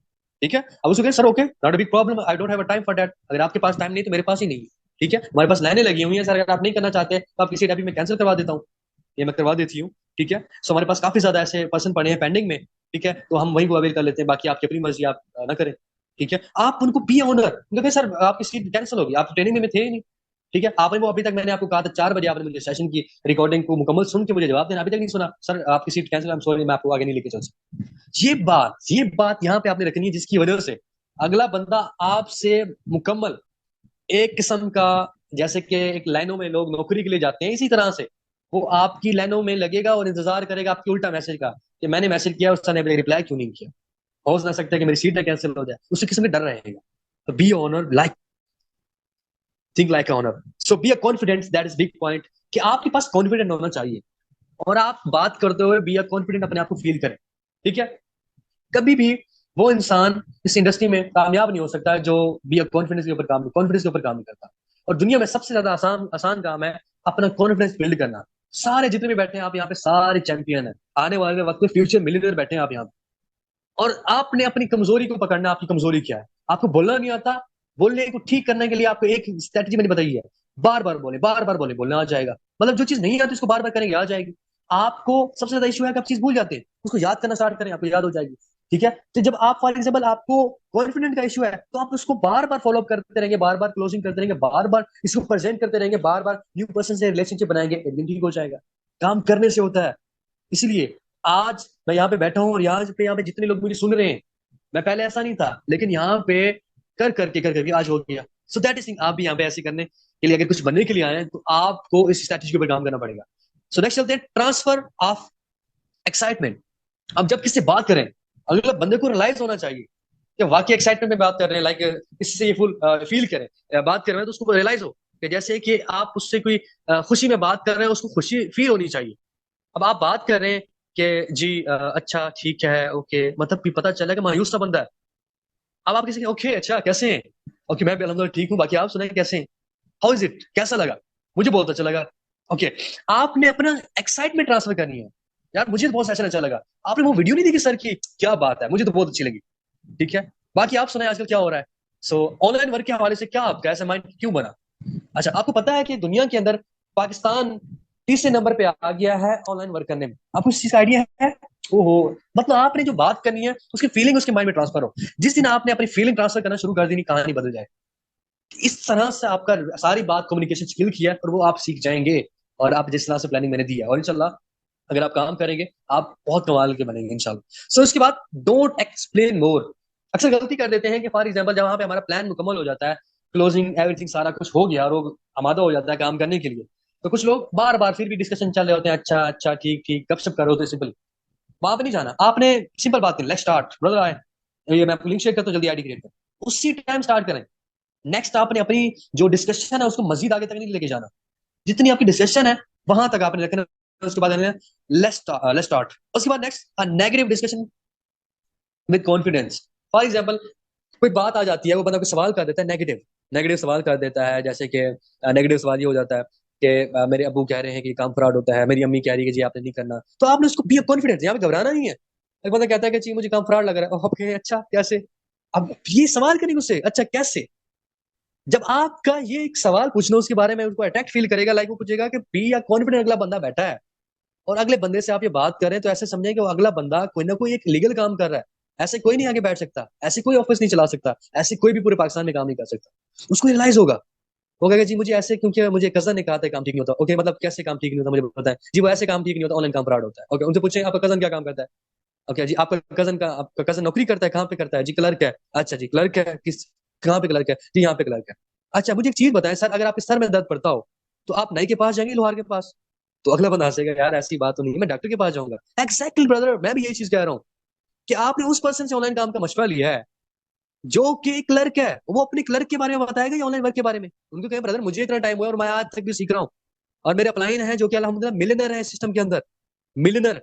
S1: ठीक है। अब उसको कहें sir okay not a big problem, I don't have a time for that, अगर आपके पास टाइम नहीं तो मेरे पास ही नहीं है, ठीक है, हमारे पास लाइनें लगी हुई है सर, अगर आप नहीं करना चाहते तो आप किसी टाइप में कैंसिल करवा देता हूँ, ये मैं करवा देती हूँ, ठीक है। सो हमारे पास काफी ज्यादा ऐसे पर्सन पड़े हैं पेंडिंग में, ठीक है, तो हम वहीं को अवेल कर लेते हैं, बाकी आपकी अपनी मर्जी, आप ना करें, ठीक है। आप उनको बी ऑनर, क्योंकि सर आपकी सीट कैंसिल होगी, आप ट्रेनिंग में थे ही नहीं, ठीक है, आपने वो अभी तक मैंने आपको कहा था 4 बजे आपने मुझे सेशन की रिकॉर्डिंग को मुकम्मल सुन के मुझे जवाब देना, अभी तक नहीं सुना, सर आपकी seat cancel, I am sorry, मैं आपको आगे नहीं लेके चल सकता। ये बात यहाँ पे आपने रखनी है, जिसकी वजह से अगला बंदा आपसे मुकम्मल एक किस्म का, जैसे कि एक लाइनों में लोग नौकरी के लिए जाते हैं, इसी तरह से वो आपकी लाइनों में लगेगा और इंतजार करेगा आपकी उल्टा मैसेज का कि मैंने मैसेज किया उसने रिप्लाई क्यों नहीं किया, हो ना सकता है कि मेरी सीट कैंसिल हो जाए, उसी किस्म का डर रहेगा। तो be owner like, think like owner, so be a confidence, that is big point, कि आपके पास कॉन्फिडेंट होना चाहिए, और आप बात करते हुए बी अ कॉन्फिडेंट अपने आप को फील करें, ठीक है। कभी भी वो इंसान इस इंडस्ट्री में कामयाब नहीं हो सकता जो बी कॉन्फिडेंस के ऊपर काम नहीं करता। और दुनिया में सबसे ज्यादा आसान आसान काम है अपना कॉन्फिडेंस बिल्ड करना। सारे जितने भी बैठे हैं आप यहाँ पे सारे चैंपियन है, आने वाले वक्त में फ्यूचर मिलियनेयर बैठे हैं आप यहाँ पे, और आपने अपनी कमजोरी को पकड़ना। आपकी कमजोरी क्या है? आपको बोलना नहीं आता, बोलने को ठीक करने के लिए आपको एक स्ट्रेटजी मैंने बताई है, बार बार बोले, बोलना आ जाएगा। मतलब जो चीज नहीं आती उसको बार बार करेंगे आ जाएगी। आपको सबसे ज्यादा इशू है कि आप चीज भूल जाते हैं, उसको याद करना स्टार्ट करें, आपको याद हो जाएगी, ठीक है। तो जब आप फॉर एग्जाम्पल आपको कॉन्फिडेंट का इशू है, तो आप उसको बार बार फॉलो करते रहेंगे, बार बार क्लोजिंग करते रहेंगे, बार बार इसको प्रेजेंट करते रहेंगे, बार बार न्यू पर्सन से रिलेशनशिप बनाएंगे, एक दिन ठीक हो जाएगा। काम करने से होता है। इसलिए आज मैं यहाँ पे बैठा हूँ और यहाँ पे जितने लोग मुझे सुन रहे हैं, मैं पहले ऐसा नहीं था, लेकिन यहाँ पे कर करके आज हो गया। सो दैट इज थिंग, आप भी यहाँ पे ऐसे करने के लिए, अगर कुछ बनने के लिए आए हैं तो आपको इस स्ट्रैटेजी के ऊपर काम करना पड़ेगा। सो नेक्स्ट चलते हैं, ट्रांसफर ऑफ एक्साइटमेंट। अब जब किससे बात करें, अगले बंदे को रियलाइज होना चाहिए कि वाकई एक्साइटमेंट में बात कर रहे हैं, लाइक इससे ये फुल फील करें, बात कर रहे हैं तो उसको रियलाइज हो कि जैसे कि आप उससे कोई खुशी में बात कर रहे हैं, उसको खुशी फील होनी चाहिए। अब आप बात कर रहे हैं कि जी अच्छा ठीक है ओके, मतलब भी पता चला कि मायूस सा बंदा है। अब आप किसी के ओके अच्छा कैसे हैं, ओके मैं भी अल्हम्दुलिल्लाह ठीक हूँ, बाकी आप सुनाए कैसे हैं, हाउ इज इट, कैसा लगा, मुझे बहुत अच्छा लगा, ओके। आपने अपना एक्साइटमेंट ट्रांसफर करनी है, यार मुझे तो बहुत सेशन अच्छा लगा, आपने वो वीडियो नहीं देखी सर की, क्या बात है, मुझे तो बहुत अच्छी लगी, ठीक है, बाकी आप सुनाए आजकल क्या हो रहा है। सो ऑनलाइन वर्क के हवाले से क्या आपका ऐसा माइंड क्यों बना? अच्छा आपको पता है कि दुनिया के अंदर पाकिस्तान तीसरे नंबर पे आ गया है ऑनलाइन वर्क करने में, आपको इस चीज का आइडिया है? ओहो, मतलब आपने जो बात करनी है उसकी फीलिंग उसके माइंड में ट्रांसफर हो, जिस दिन आपने अपनी फीलिंग ट्रांसफर करना शुरू कर दी, कहानी बदल जाए। इस तरह से आपका सारी बात कम्युनिकेशन स्किल की है और वो आप सीख जाएंगे, और आप जिस तरह से प्लानिंग मैंने दी है, और इंशाल्लाह अगर आप काम करेंगे आप बहुत कमाल के बनेंगे इंशाल्लाह। सो इसके बाद डोंट एक्सप्लेन मोर। अक्सर गलती कर देते हैं कि फॉर एग्जाम्पल जब वहां पे हमारा प्लान मुकम्मल हो जाता है, क्लोजिंग एवरीथिंग सारा कुछ हो गया और वो आमादा हो जाता है काम करने के लिए, तो कुछ लोग बार बार फिर भी डिस्कशन चल रहे होते हैं, अच्छा अच्छा ठीक ठीक गपशप करो, तो सिंपल वहां पे नहीं जाना आपने। सिंपल बात है, लेट्स स्टार्ट ब्रदर आए, ये मैं आपको लिंक शेयर करता हूँ, जल्दी आईडी क्रिएट करें, उसी टाइम स्टार्ट करें। नेक्स्ट आपने अपनी जो डिस्कशन है उसको मजीद आगे तक नहीं लेके जाना, जितनी आपकी डिस्कशन है वहां तक आपने रखना। उसके बाद लेट्स स्टार्ट। उसके बाद next negative discussion with confidence. For example कोई बात आ जाती है, वो बंदा कोई सवाल कर देता है नेगेटिव, नेगेटिव सवाल कर देता है, जैसे कि नेगेटिव सवाल ये हो जाता है कि मेरे अबू कह रहे हैं कि काम फ्रॉड होता है, मेरी अम्मी कह रही है कि जी आपने नहीं करना, तो आपने उसको बी कॉन्फिडेंस, यहाँ पे घबराना नहीं है। एक बंदा कहता है कि जी मुझे काम फ्रॉड लग रहा है, ओके अच्छा कैसे, अब ये सवाल करेंगे उससे, अच्छा कैसे। जब आपका ये एक सवाल पूछना उसके बारे में, उसको अटैक फील करेगा, लाइक वो पूछेगा कि बी या कॉन्फिडेंट अगला बंदा बैठा है और अगले बंदे से आप ये बात करें तो ऐसे समझें कि वो अगला बंदा कोई ना कोई एक लीगल काम कर रहा है। ऐसे कोई नहीं आगे बैठ सकता, ऐसे कोई ऑफिस नहीं चला सकता, ऐसे कोई भी पूरे पाकिस्तान में काम नहीं कर सकता। उसको रियलाइज होगा, वो कहेगा जी मुझे ऐसे, क्योंकि मुझे कजन ने कहा था काम ठीक नहीं होता। ओके मतलब कैसे काम ठीक नहीं होता मुझे बताएं जी, वो ऐसे काम ठीक नहीं होता, ऑनलाइन काम फ्रॉड होता है। ओके उनसे पूछे आपका कजन क्या काम करता है। ओके जी आपका कजन नौकरी करता है, कहाँ पे करता है जी, क्लर्क है। अच्छा जी क्लर्क है, किस कहाँ पे क्लर्क है जी, यहाँ पे क्लर्क है। अच्छा मुझे एक चीज बताएं सर, अगर आपके सर में दर्द पड़ता हो तो आप नाई के पास जाएंगे लोहार के पास। तो अगला बंदा हंसेगा, यार ऐसी बात तो नहीं है, मैं डॉक्टर के पास जाऊंगा। एग्जैक्टली ब्रदर, मैं भी यही चीज कह रहा हूँ कि आपने उस पर्सन से ऑनलाइन काम का मशवरा लिया है जो कि क्लर्क है, वो अपने क्लर्क के बारे में बताएगा या ऑनलाइन वर्क के बारे में। उनको कहें ब्रदर मुझे इतना टाइम हुआ और मैं आज तक भी सीख रहा हूँ, और मेरे अपलाइन है जो कि अल्हम्दुलिल्लाह मिलियनर है सिस्टम के अंदर, मिलियनर,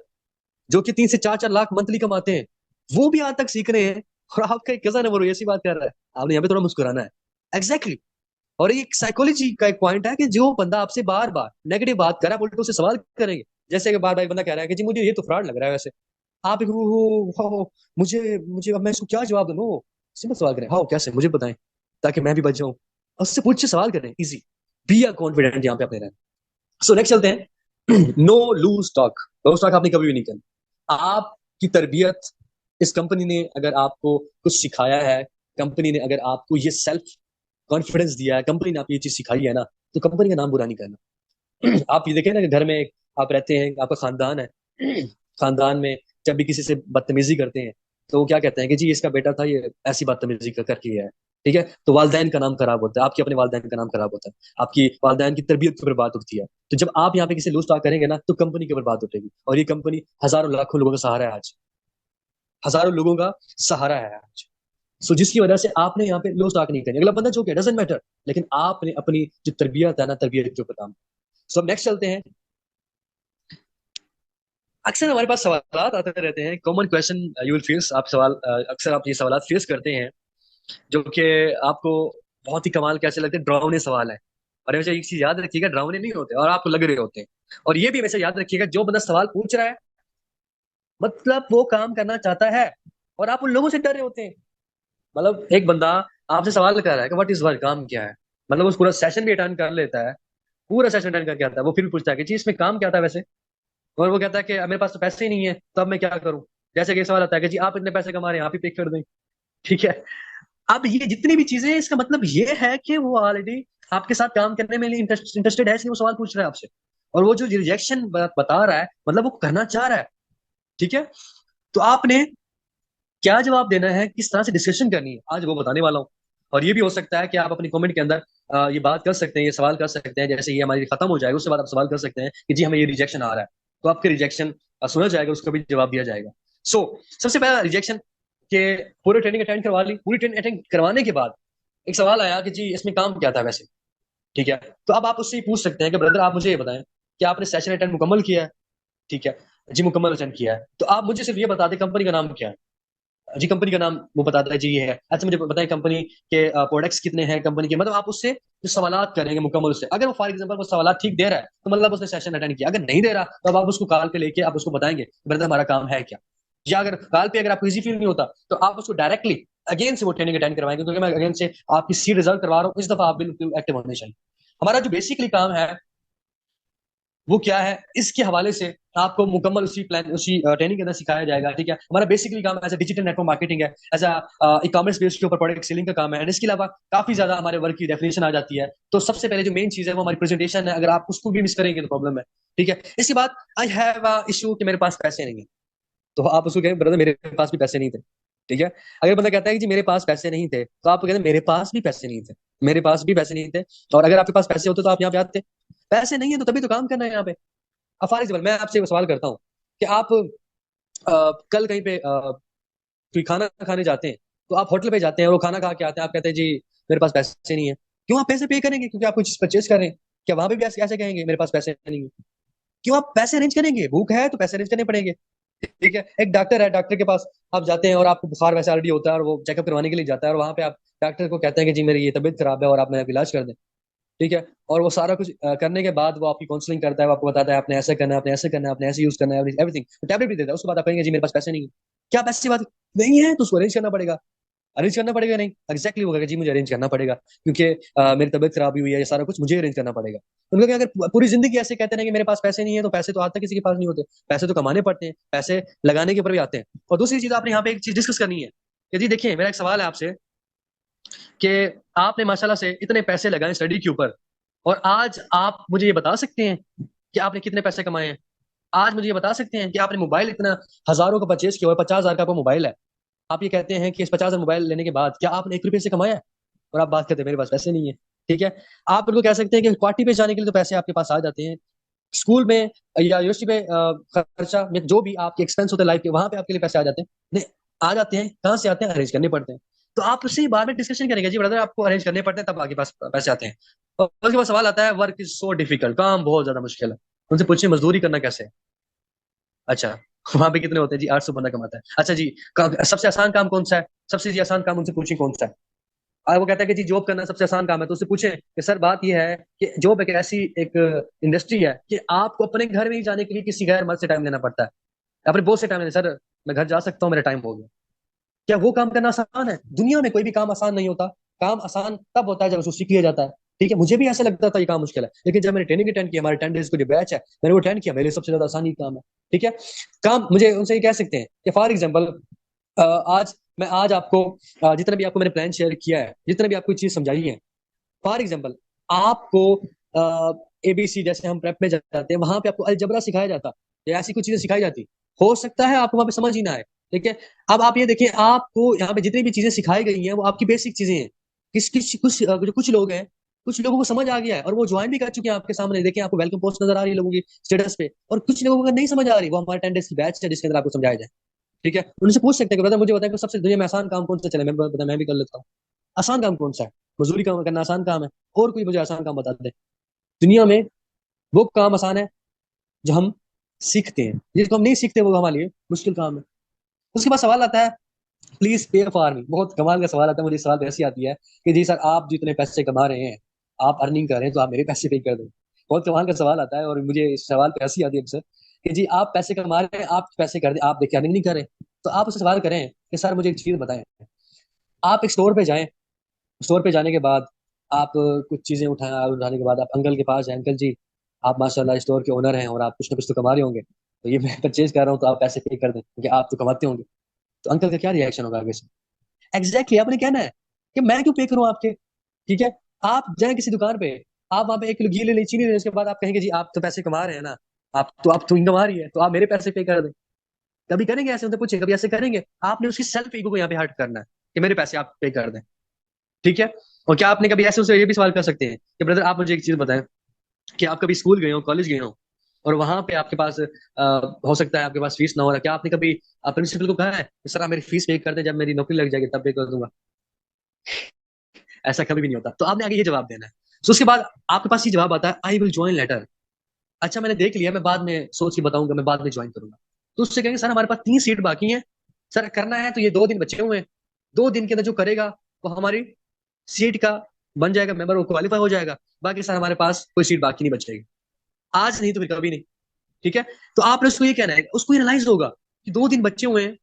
S1: जो कि 3 से 4 4 लाख मंथली कमाते हैं, वो भी आज तक सीख रहे हैं। और आपका एक कजन है वो ऐसी बात कर रहा है, आपने यहाँ पे थोड़ा मुस्कुराना है। Exactly exactly। और एक साइकोलॉजी का एक पॉइंट है कि जो बंदा आपसे बार बार नेगेटिव बात कर रहा है, उल्टे से सवाल करेंगे। जैसे कि बार बार एक बंदा कह रहा है कि जी मुझे ये तो फ्रॉड लग रहा है वैसे, आप एक मुझे मुझे अब मैं इसको क्या जवाब दूं। सिंपल सवाल करें, हाँ कैसे मुझे बताएं, ताकि मैं भी बच जाऊं। उससे पूछे सवाल करें, इजी, बी आर कॉन्फिडेंट यहाँ पे अपने रहना। सो नेक्स्ट चलते हैं। No loose talk. Loose talk आपने कभी भी नहीं करना। आपकी तरबियत, इस कंपनी ने अगर आपको कुछ सिखाया है, कंपनी ने अगर आपको ये सेल्फ कॉन्फिडेंस दिया है, कंपनी ने आपको ये चीज सिखाई है ना, तो कंपनी का नाम बुरा नहीं करना। आप ये देखें ना कि घर में आप रहते हैं, आपका खानदान है, खानदान में जब भी किसी से बदतमीजी करते हैं तो वो क्या कहते हैं कि जी इसका बेटा था ये ऐसी बदतमीजी करके गया है। ठीक है, तो वालदैन का नाम खराब होता है, आपके अपने वालदैन का नाम खराब होता है, आपकी वालदैन की तरबियत के ऊपर बात उठती है। तो जब आप यहाँ पे किसी लूज टॉक करेंगे ना, तो कंपनी के ऊपर बात उठेगी, और ये कंपनी हजारों लाखों लोगों का सहारा है आज, हजारों लोगों का सहारा है आज। सो जिसकी वजह से आपने यहाँ पे लूज टॉक नहीं करनी। अगला बंदा जो कि डजंट मैटर, लेकिन आपने अपनी जो तरबियत है ना, तरबियत के ऊपर काम। सो अब नेक्स्ट चलते हैं। अक्सर हमारे पास सवाल आते रहते हैं, common question you will face, आप सवाल अक्सर आप ये सवाल फेस करते हैं जो कि आपको बहुत ही कमाल कैसे लगते हैं, डरावने सवाल है। और हमेशा एक चीज याद रखिएगा, डरावने नहीं होते और आपको लग रहे होते हैं। और ये भी हमेशा याद रखिएगा, जो बंदा सवाल पूछ रहा है मतलब वो काम करना चाहता है, और आप उन लोगों से डर रहे होते हैं। मतलब एक बंदा आपसे सवाल कर रहा है कि व्हाट इज वर्क, काम क्या है, मतलब उस पूरा सेशन भी अटेंड कर लेता है, पूरा सेशन अटेंड करके आता है, वो फिर भी पूछता है कि जी इसमें काम क्या था वैसे। और वो कहता है कि मेरे पास तो पैसे ही नहीं है, तो अब मैं क्या करूं। जैसे कि सवाल आता है कि जी आप इतने पैसे कमा रहे हैं, आप ही पे कर दें। ठीक है, अब ये जितनी भी चीजें हैं, इसका मतलब ये है कि वो ऑलरेडी आपके साथ काम करने में इंटरेस्टेड है, इसलिए वो सवाल पूछ रहा है आपसे। और वो जो रिजेक्शन बता रहा है, मतलब वो करना चाह रहा है। ठीक है, तो आपने क्या जवाब देना है, किस तरह से डिस्कशन करनी है, आज वो बताने वाला हूँ। और ये भी हो सकता है कि आप अपनी कमेंट के अंदर ये बात कर सकते हैं, ये सवाल कर सकते हैं, जैसे ये हमारी खत्म हो जाएगा उसके बाद आप सवाल कर सकते हैं कि जी हमें ये रिजेक्शन आ रहा है, तो आपके रिजेक्शन सुना जाएगा, उसका भी जवाब दिया जाएगा। सो सबसे पहला रिजेक्शन के पूरी ट्रेनिंग अटेंड करवा ली, पूरी ट्रेनिंग अटेंड करवाने के बाद एक सवाल आया कि जी इसमें काम क्या था वैसे। ठीक है, तो अब आप उससे ही पूछ सकते हैं कि ब्रदर आप मुझे ये बताएं कि आपने सेशन अटेंड मुकम्मल किया है। ठीक है जी, मुकम्मल अटेंड किया है, तो आप मुझे सिर्फ ये बता दें कंपनी का नाम क्या है। जी कंपनी का नाम वो बताता है जी ये है। अच्छा मुझे बताएं कंपनी के प्रोडक्ट्स कितने हैं कंपनी के, मतलब आप उससे जो सवालात करेंगे मुकम्मल उससे, अगर वो फॉर एग्जांपल वो सवालात ठीक दे रहा है तो मतलब उसने सेशन अटेंड किया, अगर नहीं दे रहा तो अब आप उसको कॉल पे लेके आप उसको बताएंगे ब्रदर हमारा काम है क्या। या अगर कॉल पे अगर आपको इजी फील नहीं होता तो आप उसको डायरेक्टली अगेन से वो ट्रेनिंग अटेंड करवाएंगे, क्योंकि मैं अगेन से आपकी सी रिजल्ट करवा रहा हूँ, इस दफा आप बिल्कुल एक्टिव होने चाहिए। हमारा जो बेसिकली काम है वो क्या है, इसके हवाले से आपको मुकम्मल उसी ट्रेनिंग के अंदर सिखाया जाएगा। ठीक है, हमारा बेसिकली काम एज डिजिटल नेटवर्क मार्केटिंग है, एज ई कॉमर्स बेस के ऊपर प्रोडक्ट सेलिंग का काम है। एंड इसके अलावा काफी ज्यादा हमारे वर्क की डेफिनेशन आ जाती है। तो सबसे पहले जो मेन चीज है वो हमारी प्रेजेंटेशन है, अगर आप उसको भी मिस करेंगे तो प्रॉब्लम है। ठीक है, इसके बाद आई हैव इशू कि मेरे पास पैसे नहीं है, तो आप उसको कहें ब्रदर मेरे पास भी पैसे नहीं थे। ठीक है, अगर बंदा कहता है कि जी मेरे पास पैसे नहीं थे, तो आप कहते हैं मेरे पास भी पैसे नहीं थे, मेरे पास भी पैसे नहीं थे। और अगर आपके पास पैसे होते तो आप यहाँ पे आते। पैसे नहीं है तो तभी तो काम करना है यहाँ पे। अब फॉर एग्जाम्पल मैं आपसे सवाल करता हूँ कि आप कल कहीं पे कोई खाना खाने जाते हैं, तो आप होटल पे जाते हैं और वो खाना खा के आते हैं, आप कहते हैं जी मेरे पास पैसे नहीं है। क्यों आप पैसे पे करेंगे? क्योंकि आप कुछ चीज परचेज कर रहे हैं। क्या वहां पे भी ऐसे ऐसे कहेंगे मेरे पास पैसे नहीं है? क्यों आप पैसे अरेंज करेंगे? भूख है तो पैसे अरेंज करने पड़ेंगे। ठीक है, एक डॉक्टर है, डॉक्टर के पास आप जाते हैं और आपको बुखार वैसे ऑलरेडी होता है और वो चेकअप करवाने के लिए जाता है, और वहां पे आप डॉक्टर को कहते हैं कि जी मेरी ये तबीयत खराब है और आप मेरा इलाज कर दें। ठीक है, और वो सारा कुछ करने के बाद वो आपकी काउंसलिंग करता है, वो आपको बताता है आपने ऐसे करना है, आपने ऐसे करना है, आपने ऐसे यूज करना है, एवरीथिंग टैबलेट भी देता है। उसके बाद आप कहेंगे जी मेरे पास पैसे नहीं है। क्या पैसे की बात नहीं है तो उसको अरेंज करना पड़ेगा। अरेंज करना पड़ेगा नहीं, एग्जैक्टली वो कहेगा जी मुझे अरेंज करना पड़ेगा, क्योंकि मेरी तबीयत खराब हुई है, ये सारा कुछ मुझे अरेंज करना पड़ेगा। उनको क्या, अगर पूरी जिंदगी ऐसे कहते हैं कि मेरे पास पैसे नहीं है, तो पैसे तो आज तक किसी के पास नहीं होते। पैसे तो कमाने पड़ते हैं, पैसे लगाने के ऊपर भी आते हैं। और दूसरी चीज आपने यहाँ पे एक चीज डिस्कस करनी है कि जी देखिए मेरा एक सवाल है आपसे कि आपने माशाल्लाह से इतने पैसे लगाए स्टडी के ऊपर, और आज आप मुझे ये बता सकते हैं कि आपने कितने पैसे कमाए हैं? आज मुझे ये बता सकते हैं कि आपने मोबाइल इतना हजारों का परचेज किया हुआ है, 50,000 का आपको मोबाइल है, आप ये कहते हैं कि इस 50,000 मोबाइल लेने के बाद क्या आपने 1 रुपये से कमाया है? और आप बात करते हैं मेरे पास पैसे नहीं है। ठीक है, आप बिल्कुल कह सकते हैं कि पार्टी पे जाने के लिए तो पैसे आपके पास आ जाते हैं, स्कूल में या यूनिवर्सिटी पे खर्चा या जो भी आपके एक्सपेंस होते हैं लाइफ के, वहां पे आपके लिए पैसे आ जाते हैं। नहीं, आ जाते हैं, कहाँ से आते हैं? अरेंज करने पड़ते हैं। तो आप उससे बाद में डिस्कशन करेंगे जी ब्रदर आपको अरेंज करने पड़ते हैं तब आपके पास पैसे आते हैं। और उसके बाद सवाल आता है वर्क इज सो डिफिकल्ट, काम बहुत ज्यादा मुश्किल है। उनसे पूछिए मजदूरी करना कैसे है? अच्छा, वहां पे कितने होते हैं जी? 800 बंदा कमाता है। अच्छा जी, सबसे आसान काम कौन सा है? सबसे जी आसान काम उनसे पूछिए कौन सा है? और वो कहता है कि जी जॉब करना सबसे आसान काम है। तो उससे पूछे कि सर बात यह है कि जॉब एक ऐसी एक इंडस्ट्री है कि आपको अपने घर में ही जाने के लिए किसी गैर मर्द से टाइम लेना पड़ता है, अपने बॉस से टाइम लेना। सर मैं घर जा सकता हूँ, मेरा टाइम हो गया। क्या वो काम करना आसान है? दुनिया में कोई भी काम आसान नहीं होता। काम आसान तब होता है जब उसको सीख लिया जाता है। ठीक है, मुझे भी ऐसा लगता था ये काम मुश्किल है, लेकिन जब मैंने ट्रेनिंग अटेंड किया, हमारे 10 डेज को जो बैच है, मैंने वो अटेंड किया, मेरे लिए सबसे ज्यादा आसान ही काम है। ठीक है, काम मुझे उनसे ये कह सकते हैं कि फॉर एग्जाम्पल आज मैं आज आपको जितना भी आपको मैंने प्लान शेयर किया है, जितना भी आपको चीज समझाई है, फॉर एग्जाम्पल आपको एबीसी जैसे हम प्रेप में जाते हैं, वहां पे आपको अलजबरा सिखाया जाता या ऐसी कुछ चीजें सिखाई जाती, हो सकता है आपको वहां पे समझ ही ना आए। ठीक है, अब आप ये देखिए आपको यहाँ पे जितनी भी चीजें सिखाई गई हैं वो आपकी बेसिक चीजें हैं। किस किस कुछ जो कुछ लोग हैं, कुछ लोगों को समझ आ गया है और वो ज्वाइन भी कर चुके हैं आपके सामने। देखिए आपको वेलकम पोस्ट नजर आ रही है लोगों की स्टेटस पे, और कुछ लोगों को नहीं समझ आ रही, वो हमारे 10 डेज की बैच है जिसके अंदर आपको समझाया जाए। ठीक है, उनसे पूछ सकते हैं कि ब्रदर मुझे बताएं कि सबसे दुनिया में आसान काम कौन सा चले, मैं बता मैं भी कर लेता हूँ। आसान काम कौन सा है? मजदूरी काम करना आसान काम है? और कोई मुझे आसान काम बता दे दुनिया में। वो काम आसान है जो हम सीखते हैं, जिसको हम नहीं सीखते वो हमारे लिए मुश्किल काम है। उसके बाद सवाल आता है प्लीज पे फॉर मी। बहुत कमाल का सवाल आता है, मुझे सवाल तो ऐसी आती है कि जी सर आप जितने पैसे कमा रहे हैं, आप अर्निंग कर रहे हैं, तो आप मेरे पैसे पे कर दो। बहुत कमाल का सवाल आता है और मुझे इस सवाल पे हंसी आती है अक्सर कि जी आप पैसे कमा रहे हैं, आप पैसे कर दे, आप देखिए अर्निंग नहीं कर रहे। तो आप उससे सवाल करें कि सर मुझे एक चीज बताएं, आप एक स्टोर पे जाएं, स्टोर पे जाने के बाद आप कुछ चीजें उठाएं, उठाने के बाद आप अंकल के पास जाए, अंकल जी आप माशाल्लाह स्टोर के ओनर हैं और आप कुछ ना कुछ तो कमा रहे होंगे, तो ये मैं परचेज कर रहा हूँ, तो आप पैसे पे कर दें क्योंकि आप तो कमाते होंगे। तो अंकल का क्या रिएक्शन होगा आगे से? एग्जैक्टली आपने कहना है कि मैं क्यों पे करूं आपके। ठीक है, आप जाए किसी दुकान पे, आप वहां पे 1 किलो घी ले लें, चीनी ले लें, उसके बाद आप कहेंगे जी आप तो पैसे कमा रहे हैं ना, आप तो इनकम आ रही है, तो आप मेरे पैसे पे कर दें। कभी करेंगे ऐसे? उनसे पूछे कभी ऐसे करेंगे? आपने उसकी सेल्फ ईगो को यहाँ पे हर्ट करना है कि मेरे पैसे आप पे कर दें। ठीक है, और क्या आपने कभी ऐसे उनसे ये भी सवाल कर सकते हैं कि ब्रदर आप मुझे एक चीज बताएं कि आप कभी स्कूल गए हो, कॉलेज गए हो, और वहां पे आपके पास हो सकता है आपके पास फीस ना हो रहा, क्या आपने कभी प्रिंसिपल को कहा है कि सर आप मेरी फीस पे कर दें, जब मेरी नौकरी लग जाएगी तब पे कर दूंगा? ऐसा कभी भी नहीं होता। तो आपने आगे ये जवाब देना है। तो उसके बाद आपके पास ये जवाब आता है आई विल ज्वाइन लेटर। अच्छा मैंने देख लिया, मैं बाद में सोच के बताऊंगा, मैं बाद में ज्वाइन करूंगा। तो उससे कहेंगे सर हमारे पास 3 सीट बाकी हैं, सर करना है तो ये 2 दिन बचे हुए हैं, 2 दिन के अंदर जो करेगा वो हमारी सीट का बन जाएगा, मेंबर वो क्वालिफाई हो जाएगा। बाकी सर हमारे पास कोई सीट बाकी नहीं बचेगी, आज नहीं तो फिर कभी नहीं। ठीक है, तो आपने उसको ये कहना है, उसको रियलाइज होगा कि 2 दिन बचे हुए हैं,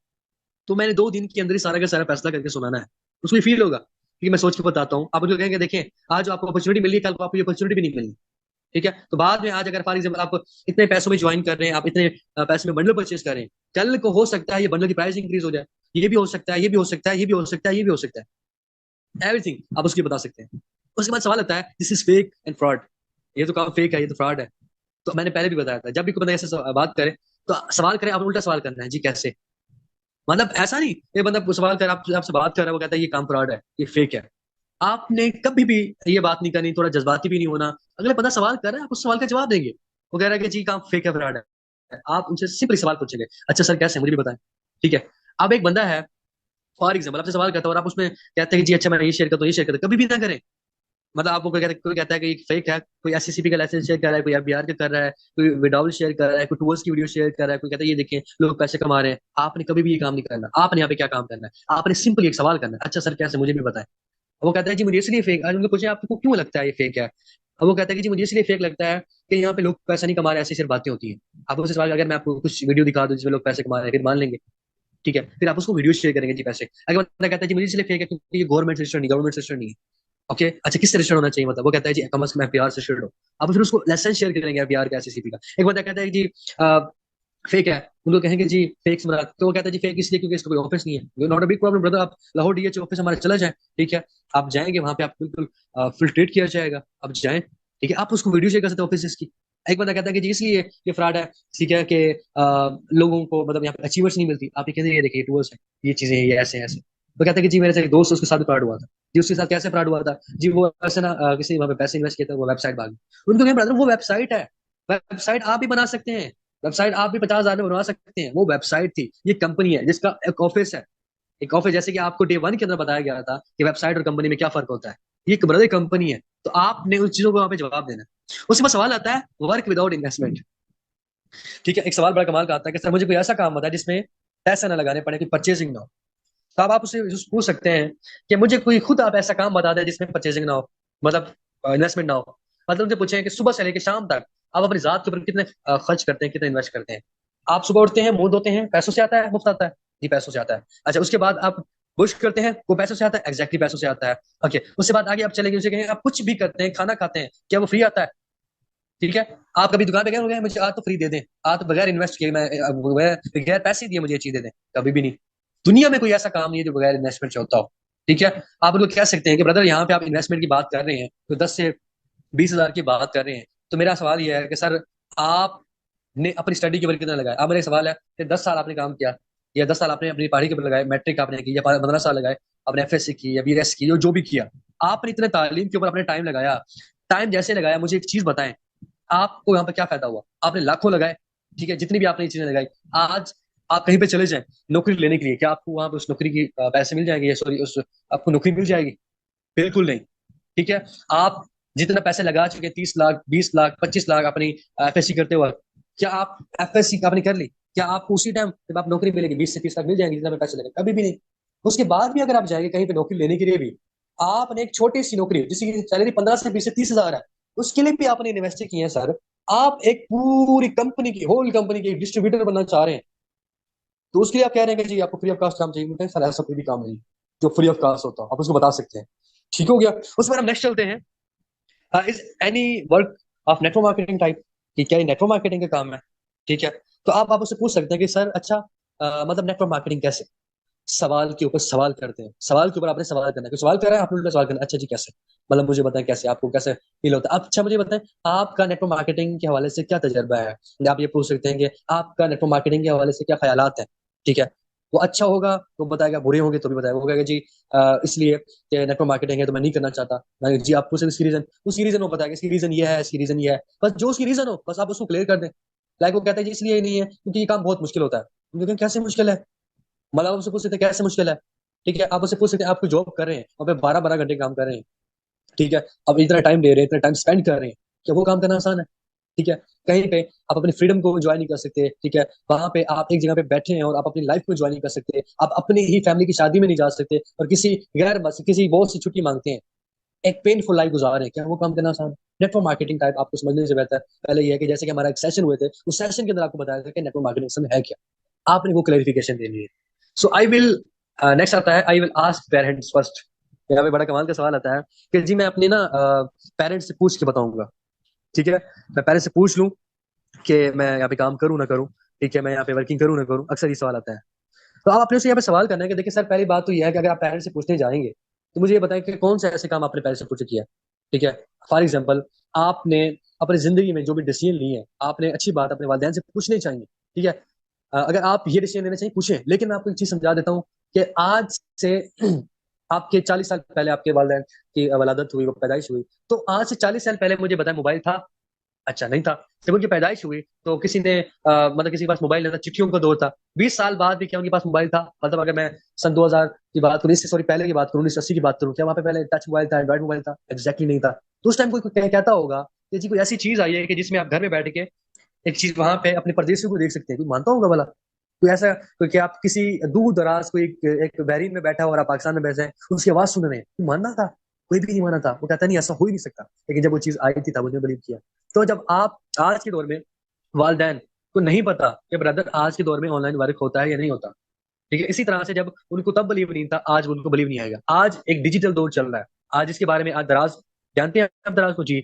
S1: तो मैंने 2 दिन के अंदर ही सारा का सारा फैसला करके सुनाना है। उसको ये फील होगा कि मैं सोच के बताता हूँ। आप उनको कहेंगे देखें आज जो आपको अपॉर्चुनिटी मिली है, कल को आपको ये अपॉर्चुनिटी भी नहीं मिलनी। ठीक है। तो बाद में आज अगर फॉर एग्जाम्पल आप इतने पैसों में ज्वाइन कर रहे हैं, आप इतने पैसे में बंडल परचेज कर रहे हैं, कल को हो सकता है ये बंडल की प्राइस इंक्रीज हो जाए, ये भी हो सकता है, ये भी हो सकता है, ये भी हो सकता है, ये भी हो सकता है, एवरीथिंग आप उसकी बता सकते हैं। उसके बाद सवाल आता है this is fake and fraud, ये तो काम फेक है, ये तो फ्रॉड है। तो मैंने पहले भी बताया था, जब भी कोई बंदा ऐसे बात करे तो सवाल करे, आप उल्टा सवाल करना है जी कैसे। मतलब ऐसा नहीं ये बंदा सवाल कर आपसे बात कर रहा है, वो कहता है ये काम फ्रॉड है, ये फेक है। आपने कभी भी ये बात नहीं करनी, थोड़ा जज्बाती भी नहीं होना। अगले बंदा सवाल कर रहा है, आप उस सवाल का जवाब देंगे। वो कह रहा है कि जी काम फेक है, फ्रॉड है, आप उनसे सिंपली सवाल पूछेंगे, अच्छा सर कैसे, मुझे भी बताएं। ठीक है। अब एक बंदा है फॉर एग्जाम्पल आपसे सवाल करता है और आप उसमें कहते हैं कि जी अच्छा मैं ये शेयर करता हूँ, ये शेयर करता हूँ, कभी भी ना करें। मतलब आपको कोई कहता है कि फेक है, कोई एससीसीपी का लाइसेंस शेयर कर रहा है, कोई एफबीआर का कर रहा है, कोई विड्रॉवल शेयर कर रहा है, कोई टूर्स की वीडियो शेयर कर रहा है, कोई कहता है ये देखिए लोग पैसे कमा रहे हैं। आपने कभी भी ये काम नहीं करना। आपने यहाँ पे क्या काम करना है, आपने सिंपल एक सवाल करना है, अच्छा सर कैसे, मुझे भी बताएं। वो कहता है जी मुझे इसलिए फेक, आज उनको पूछे आपको क्यों लगता है ये फेक है। अब वो कहता है कि जी मुझे इसलिए फेक लगता है कि यहाँ पे लोग पैसा नहीं कमा रहे, ऐसी सिर्फ बातें होती हैं। आप उससे सवाल, अगर मैं आपको कुछ वीडियो दिखा दूं जिसमें लोग पैसे कमा रहे हैं, फिर मान लेंगे। ठीक है। फिर आप उसको वीडियो शेयर करेंगे जी पैसे। अगर बंदा कहता है जी मुझे इसलिए फेक है क्योंकि ये गवर्नमेंट रजिस्टर नहीं है। ओके अच्छा किस रजिस्टर होना चाहिए, मतलब वो कहता है जी कम अज कम एफबीआर से शेयर हो। आप फिर उसको लेसन शेयर करेंगे एफबीआर का, एससीसीपी का। एक बंदा कहता है जी फेक है, उनको कहेंगे जी फेक से मरा, तो वो कहता है जी फेक इसलिए क्योंकि इसका कोई ऑफिस नहीं है। Not a big problem brother, आप लाहौर डीएच ऑफिस हमारे चला जाए। ठीक है। आप जाएंगे वहां पे, आप बिल्कुल फिल्ट्रेट किया जाएगा, आप जाएं। ठीक है। आप उसको वीडियो शेयर कर सकते हैं ऑफिस की। एक बंदा कहता है कि जी इसलिए ये फ्रॉड है, ठीक है, कि लोगों को मतलब यहाँ पे अचीवर्स नहीं मिलती। आप ये कहते हैं ये देखिए टूर्स है, ये चीजें हैं, ये ऐसे ऐसे। तो कहता है कि जी मेरे से एक दोस्त है, उसके साथ फ्रॉड हुआ था। जी उसके साथ कैसे फ्रॉड हुआ था जी, वो ऐसे ना किसी वहां पे पैसे इन्वेस्ट किए थे, वो वेबसाइट भाग गई। उनको ब्रदर वो वेबसाइट है, वेबसाइट आप भी बना सकते हैं, वेबसाइट आप भी 50,000 में बनवा सकते हैं। वो वेबसाइट थी, ये कंपनी है जिसका एक ऑफिस है। एक ऑफिस जैसे कि आपको डे वन के अंदर बताया गया था कि वेबसाइट और कंपनी में क्या फर्क होता है। ये एक ब्रदर कंपनी है, तो आपने उन चीजों को वहां पे जवाब देना है। उसके बाद सवाल आता है वर्क विदाउट इन्वेस्टमेंट। ठीक है। एक सवाल बड़ा कमाल का आता है कि सर मुझे कोई ऐसा काम बताए जिसमें पैसा ना लगाने पड़े, कोई परचेसिंग ना हो। तो अब आप उससे पूछ सकते हैं कि मुझे कोई खुद आप ऐसा काम बता दें जिसमें परचेसिंग ना हो, मतलब इन्वेस्टमेंट ना हो। मतलब उनसे पूछें कि सुबह से लेकर शाम तक आप अपनी जात के ऊपर कितने खर्च करते हैं, कितने इन्वेस्ट करते हैं। आप सुबह उठते हैं, मुंह धोते हैं, पैसों से आता है, मुफ्त आता है जी, पैसों से आता है। अच्छा उसके बाद आप बुश करते हैं, वो पैसों से आता है, एग्जैक्टली पैसों से आता है। ओके उसके बाद आगे आप चले गए, उसे कहें आप कुछ भी करते हैं, खाना खाते हैं, क्या वो फ्री आता है। ठीक है। आप कभी दुकान पे गए होंगे मुझे आज तो फ्री दे दें, आज तो बगैर इन्वेस्ट किए मैं बगैर पैसे दिए मुझे ये चीज दे दें, कभी भी नहीं। दुनिया में कोई ऐसा काम नहीं है जो बगैर इन्वेस्टमेंट से होता हो। ठीक है। आप उनको कह सकते हैं कि ब्रदर यहाँ पे आप इन्वेस्टमेंट की बात कर रहे हैं तो 10 से 20 हजार की बात कर रहे हैं। तो मेरा सवाल ये है कि सर आपने अपनी स्टडी के ऊपर कितना लगाया। अब मेरा सवाल है कि 10 साल आपने काम किया, या 10 साल आपने अपनी पढ़ाई के ऊपर लगाए, मैट्रिक आपने की, या 15 साल लगाए आपने एफएससी की या बीएस की, जो भी किया, आपने इतने तालीम के ऊपर अपने टाइम लगाया। टाइम जैसे लगाया, मुझे एक चीज बताएं, आपको यहाँ पे क्या फायदा हुआ। आपने लाखों लगाए, ठीक है, जितनी भी आपने ये चीजें लगाई। आज आप कहीं पे चले जाएं नौकरी लेने के लिए, क्या आपको वहां पे उस नौकरी की पैसे मिल जाएंगे, सॉरी उस आपको नौकरी मिल जाएगी। बिल्कुल नहीं। ठीक है। आप जितना पैसे लगा चुके, 30 लाख, 20 लाख, 25 लाख अपनी एफएससी करते हुए, क्या आप एफएससी आपने कर ली, क्या आपको उसी टाइम जब आप नौकरी मिलेगी 20 से 30 लाख मिल जाएंगे जितना पैसे लगे, कभी भी नहीं। उसके बाद भी अगर आप जाएंगे कहीं पे नौकरी लेने के लिए भी, आपने एक छोटी सी नौकरी जिसकी सैलरी 15 से 20 से 30 हजार है, उसके लिए भी आपने इन्वेस्ट किए हैं सर। आप एक पूरी कंपनी की, होल कंपनी के डिस्ट्रीब्यूटर बनना चाह रहे हैं, तो उसके लिए आप कह रहे हैं कि जी आपको फ्री ऑफ कास्ट काम चाहिए। सर ऐसा कोई भी काम नहीं जो फ्री ऑफ कास्ट होता, आप उसको बता सकते हैं। ठीक हो गया। उसके बाद हम नेक्स्ट चलते हैं, is any work of network marketing type, कि क्या ये नेटवर्क मार्केटिंग का काम है। ठीक है। तो आप उससे पूछ सकते हैं कि सर अच्छा मतलब नेटवर्क मार्केटिंग कैसे। सवाल के ऊपर सवाल करते हैं, सवाल के ऊपर आपने सवाल करना है, कोई सवाल कर रहा है आपने उल्टा सवाल करना है, अच्छा जी कैसे, मतलब मुझे बताएं कैसे, आपको कैसे फील होता है। अच्छा मुझे बताएं आपका नेटवर्क मार्केटिंग के हवाले से क्या तजर्बा है। या आप ये पूछ सकते हैं कि आपका नेटवर्क मार्केटिंग के हवाले से क्या ख्यालात है। ठीक है। वो अच्छा होगा तो बताएगा, बुरे होंगे तो भी बताएगा। वो कहेगा जी इसलिए कि नेटवर्क मार्केटिंग है तो मैं नहीं करना चाहता। मैं जी आपको सिर्फ इसकी रीजन, उसकी रीजन वो बताएगा, इसकी रीजन ये है, इसकी रीजन ये है, बस जो उसकी रीजन हो बस आप उसको क्लियर कर दें। लाइक वो कहता है जी इसलिए ही नहीं है क्योंकि ये काम बहुत मुश्किल होता है। हम कहते हैं कैसे मुश्किल है, मतलब आप उससे पूछ सकते हैं कैसे मुश्किल है। ठीक है। आप उससे पूछ सकते हैं आप कोई जॉब कर रहे हैं, वहाँ पे 12 12 घंटे काम कर रहे हैं, ठीक है, अब इतना टाइम दे रहे हैं, इतना टाइम स्पेंड कर रहे हैं, क्या वो काम करना आसान है। ठीक है। कहीं पे आप अपनी फ्रीडम को एंजॉय नहीं कर सकते। ठीक है। वहां पे आप एक जगह पे बैठे हैं और आप अपनी लाइफ को एंजॉय नहीं कर सकते, आप अपनी ही फैमिली की शादी में नहीं जा सकते और किसी बॉस से छुट्टी मांगते हैं, एक पेनफुल लाइफ गुजार रहे हैं, क्या वो काम करना आसान है। नेटवर्क मार्केटिंग टाइप आपको समझने से बेहतर पहले ये है कि जैसे कि हमारा एक सेशन हुए थे, उस सेशन के अंदर आपको बताया था कि नेटवर्क मार्केटिंग असल में है क्या, आपने वो क्लैरिफिकेशन देनी है। सो आई विल नेक्स्ट आता है, I will ask parents first. यहाँ पे बड़ा कमाल का सवाल आता है कि जी मैं अपने ना पेरेंट्स से पूछ के बताऊंगा। ठीक है, मैं पेरेंट्स से पूछ लूँ कि मैं यहाँ पे काम करूँ ना करूँ, ठीक है, मैं यहाँ पे वर्किंग करूँ ना करूँ, अक्सर ये सवाल आता है। तो आप अपने से यहाँ पे सवाल करना है कि देखिए सर, पहली बात तो ये है कि अगर आप पेरेंट्स से पूछने जाएंगे तो मुझे ये बताएं कि कौन सा ऐसे काम आपने पेरेंट्स से पूछ किया, ठीक है। फॉर एग्जाम्पल, आपने अपनी जिंदगी में जो भी डिसीजन लिए हैं, आपने अच्छी बात अपने वालिदैन से पूछनी चाहिए, ठीक है। अगर आप ये डिसीजन लेना चाहिए पूछें, लेकिन मैं आपको एक चीज समझा देता हूँ कि आज से आपके 40 साल पहले आपके वालिदैन की वलादत हुई, वो पैदाइश हुई, तो आज से 40 साल पहले मुझे बताया मोबाइल था? अच्छा, नहीं था। जब उनकी पैदाइश हुई तो किसी ने मतलब किसी के पास मोबाइल नहीं था, चिट्ठियों का दौर था। 20 साल बाद भी क्या उनके पास मोबाइल था? मतलब अगर मैं सन 2000 की बात करूँ, इससे सॉरी पहले की बात करूँ, 1980 की बात करूँ, क्या वहां पे पहले टच मोबाइल था, एंड्रॉइड मोबाइल था? एग्जैक्टली नहीं था। तो उस टाइम कोई कहता होगा कि जी कोई ऐसी चीज आई है कि जिसमें आप घर में बैठ के एक चीज वहां पे अपने परदेशियों को देख सकते हैं, कोई मानता होगा भला? कोई ऐसा कोई कि आप किसी दूर दराज कोई एक बहरीन में बैठा हो और आप पाकिस्तान में बैठे हैं, उसकी आवाज सुन रहे हैं, कोई मानना था? कोई भी नहीं माना था। वो कहता नहीं, ऐसा हो ही नहीं सकता। लेकिन जब वो चीज आई थी तब उन्होंने बिलीव किया। तो जब आप आज के दौर में वालदैन को नहीं पता कि ब्रदर आज के दौर में ऑनलाइन वर्क होता है या नहीं होता, ठीक है, इसी तरह से जब उनको तब बिलीव नहीं था, आज उनको बिलीव नहीं आएगा। आज एक डिजिटल दौर चल रहा है। आज इसके बारे में, आज दराज जानते हैं आप? दराज को जी,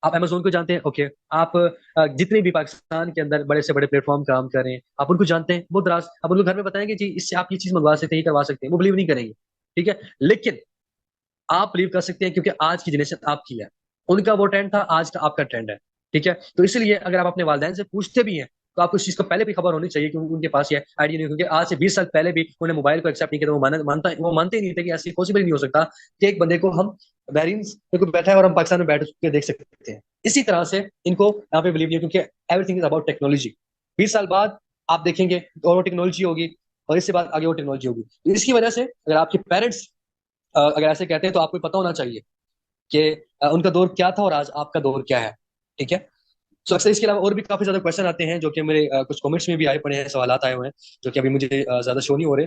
S1: आप अमेजोन को जानते हैं? ओके, आप जितने भी पाकिस्तान के अंदर बड़े से बड़े प्लेटफॉर्म काम कर रहे हैं, आप उनको जानते हैं? वो दराज आप उनको घर में बताएंगे जी इससे आप ये चीज मंगवा सकते हैं, ये करवा सकते हैं, वो बिलीव नहीं करेंगे, ठीक है। लेकिन आप बिलीव कर सकते हैं क्योंकि आज की जनरेशन आपकी है। उनका वो ट्रेंड था, आज का आपका ट्रेंड है, ठीक है। तो इसलिए अगर आप अपने वालिदैन से पूछते भी हैं तो आपको इस चीज को पहले भी खबर होनी चाहिए, क्योंकि उनके पास ये आइडिया नहीं, क्योंकि आज से 20 साल पहले भी उन्हें मोबाइल को एक्सेप्ट नहीं किया, वो मानते ही नहीं थे कि ऐसी पॉसिबल नहीं हो सकता कि एक बंदे को हम बहरीन में कोई बैठा है और हम पाकिस्तान में बैठ के देख सकते हैं। इसी तरह से इनको यहाँ पे बिलीव नहीं है, क्योंकि एवरीथिंग इज अबाउट टेक्नोलॉजी। 20 साल बाद आप देखेंगे और वो टेक्नोलॉजी होगी, और इसके बाद आगे वो टेक्नोलॉजी होगी। तो इसकी वजह से अगर आपके पेरेंट्स अगर ऐसे कहते हैं तो आपको पता होना चाहिए कि उनका दौर क्या था और आज आपका दौर क्या है, ठीक है। सो अक्सर इसके अलावा और भी काफी ज्यादा क्वेश्चन आते हैं जो कि मेरे कुछ कमेंट्स में भी आए पड़े हैं, सवाल आए हुए हैं जो कि अभी मुझे ज्यादा शो नहीं हो रहे।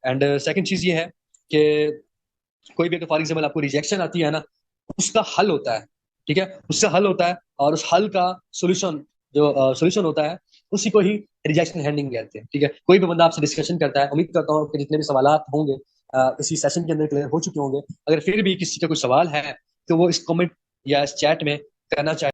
S1: एंड सेकंड चीज ये है कि कोई भी अगर फॉर एग्जाम्पल आपको रिजेक्शन आती है ना, उसका हल होता है, ठीक है, उसका हल होता है, और उस हल का सोल्यूशन, जो सोल्यूशन होता है, उसी को ही रिजेक्शन हैंडलिंग कहते हैं, ठीक है। कोई भी बंदा आपसे डिस्कशन करता है, उम्मीद करता हूँ कि जितने भी सवाल होंगे इसी सेशन के अंदर क्लियर हो चुके होंगे। अगर फिर भी किसी का कोई सवाल है तो वो इस कमेंट या इस चैट में करना चाहिए।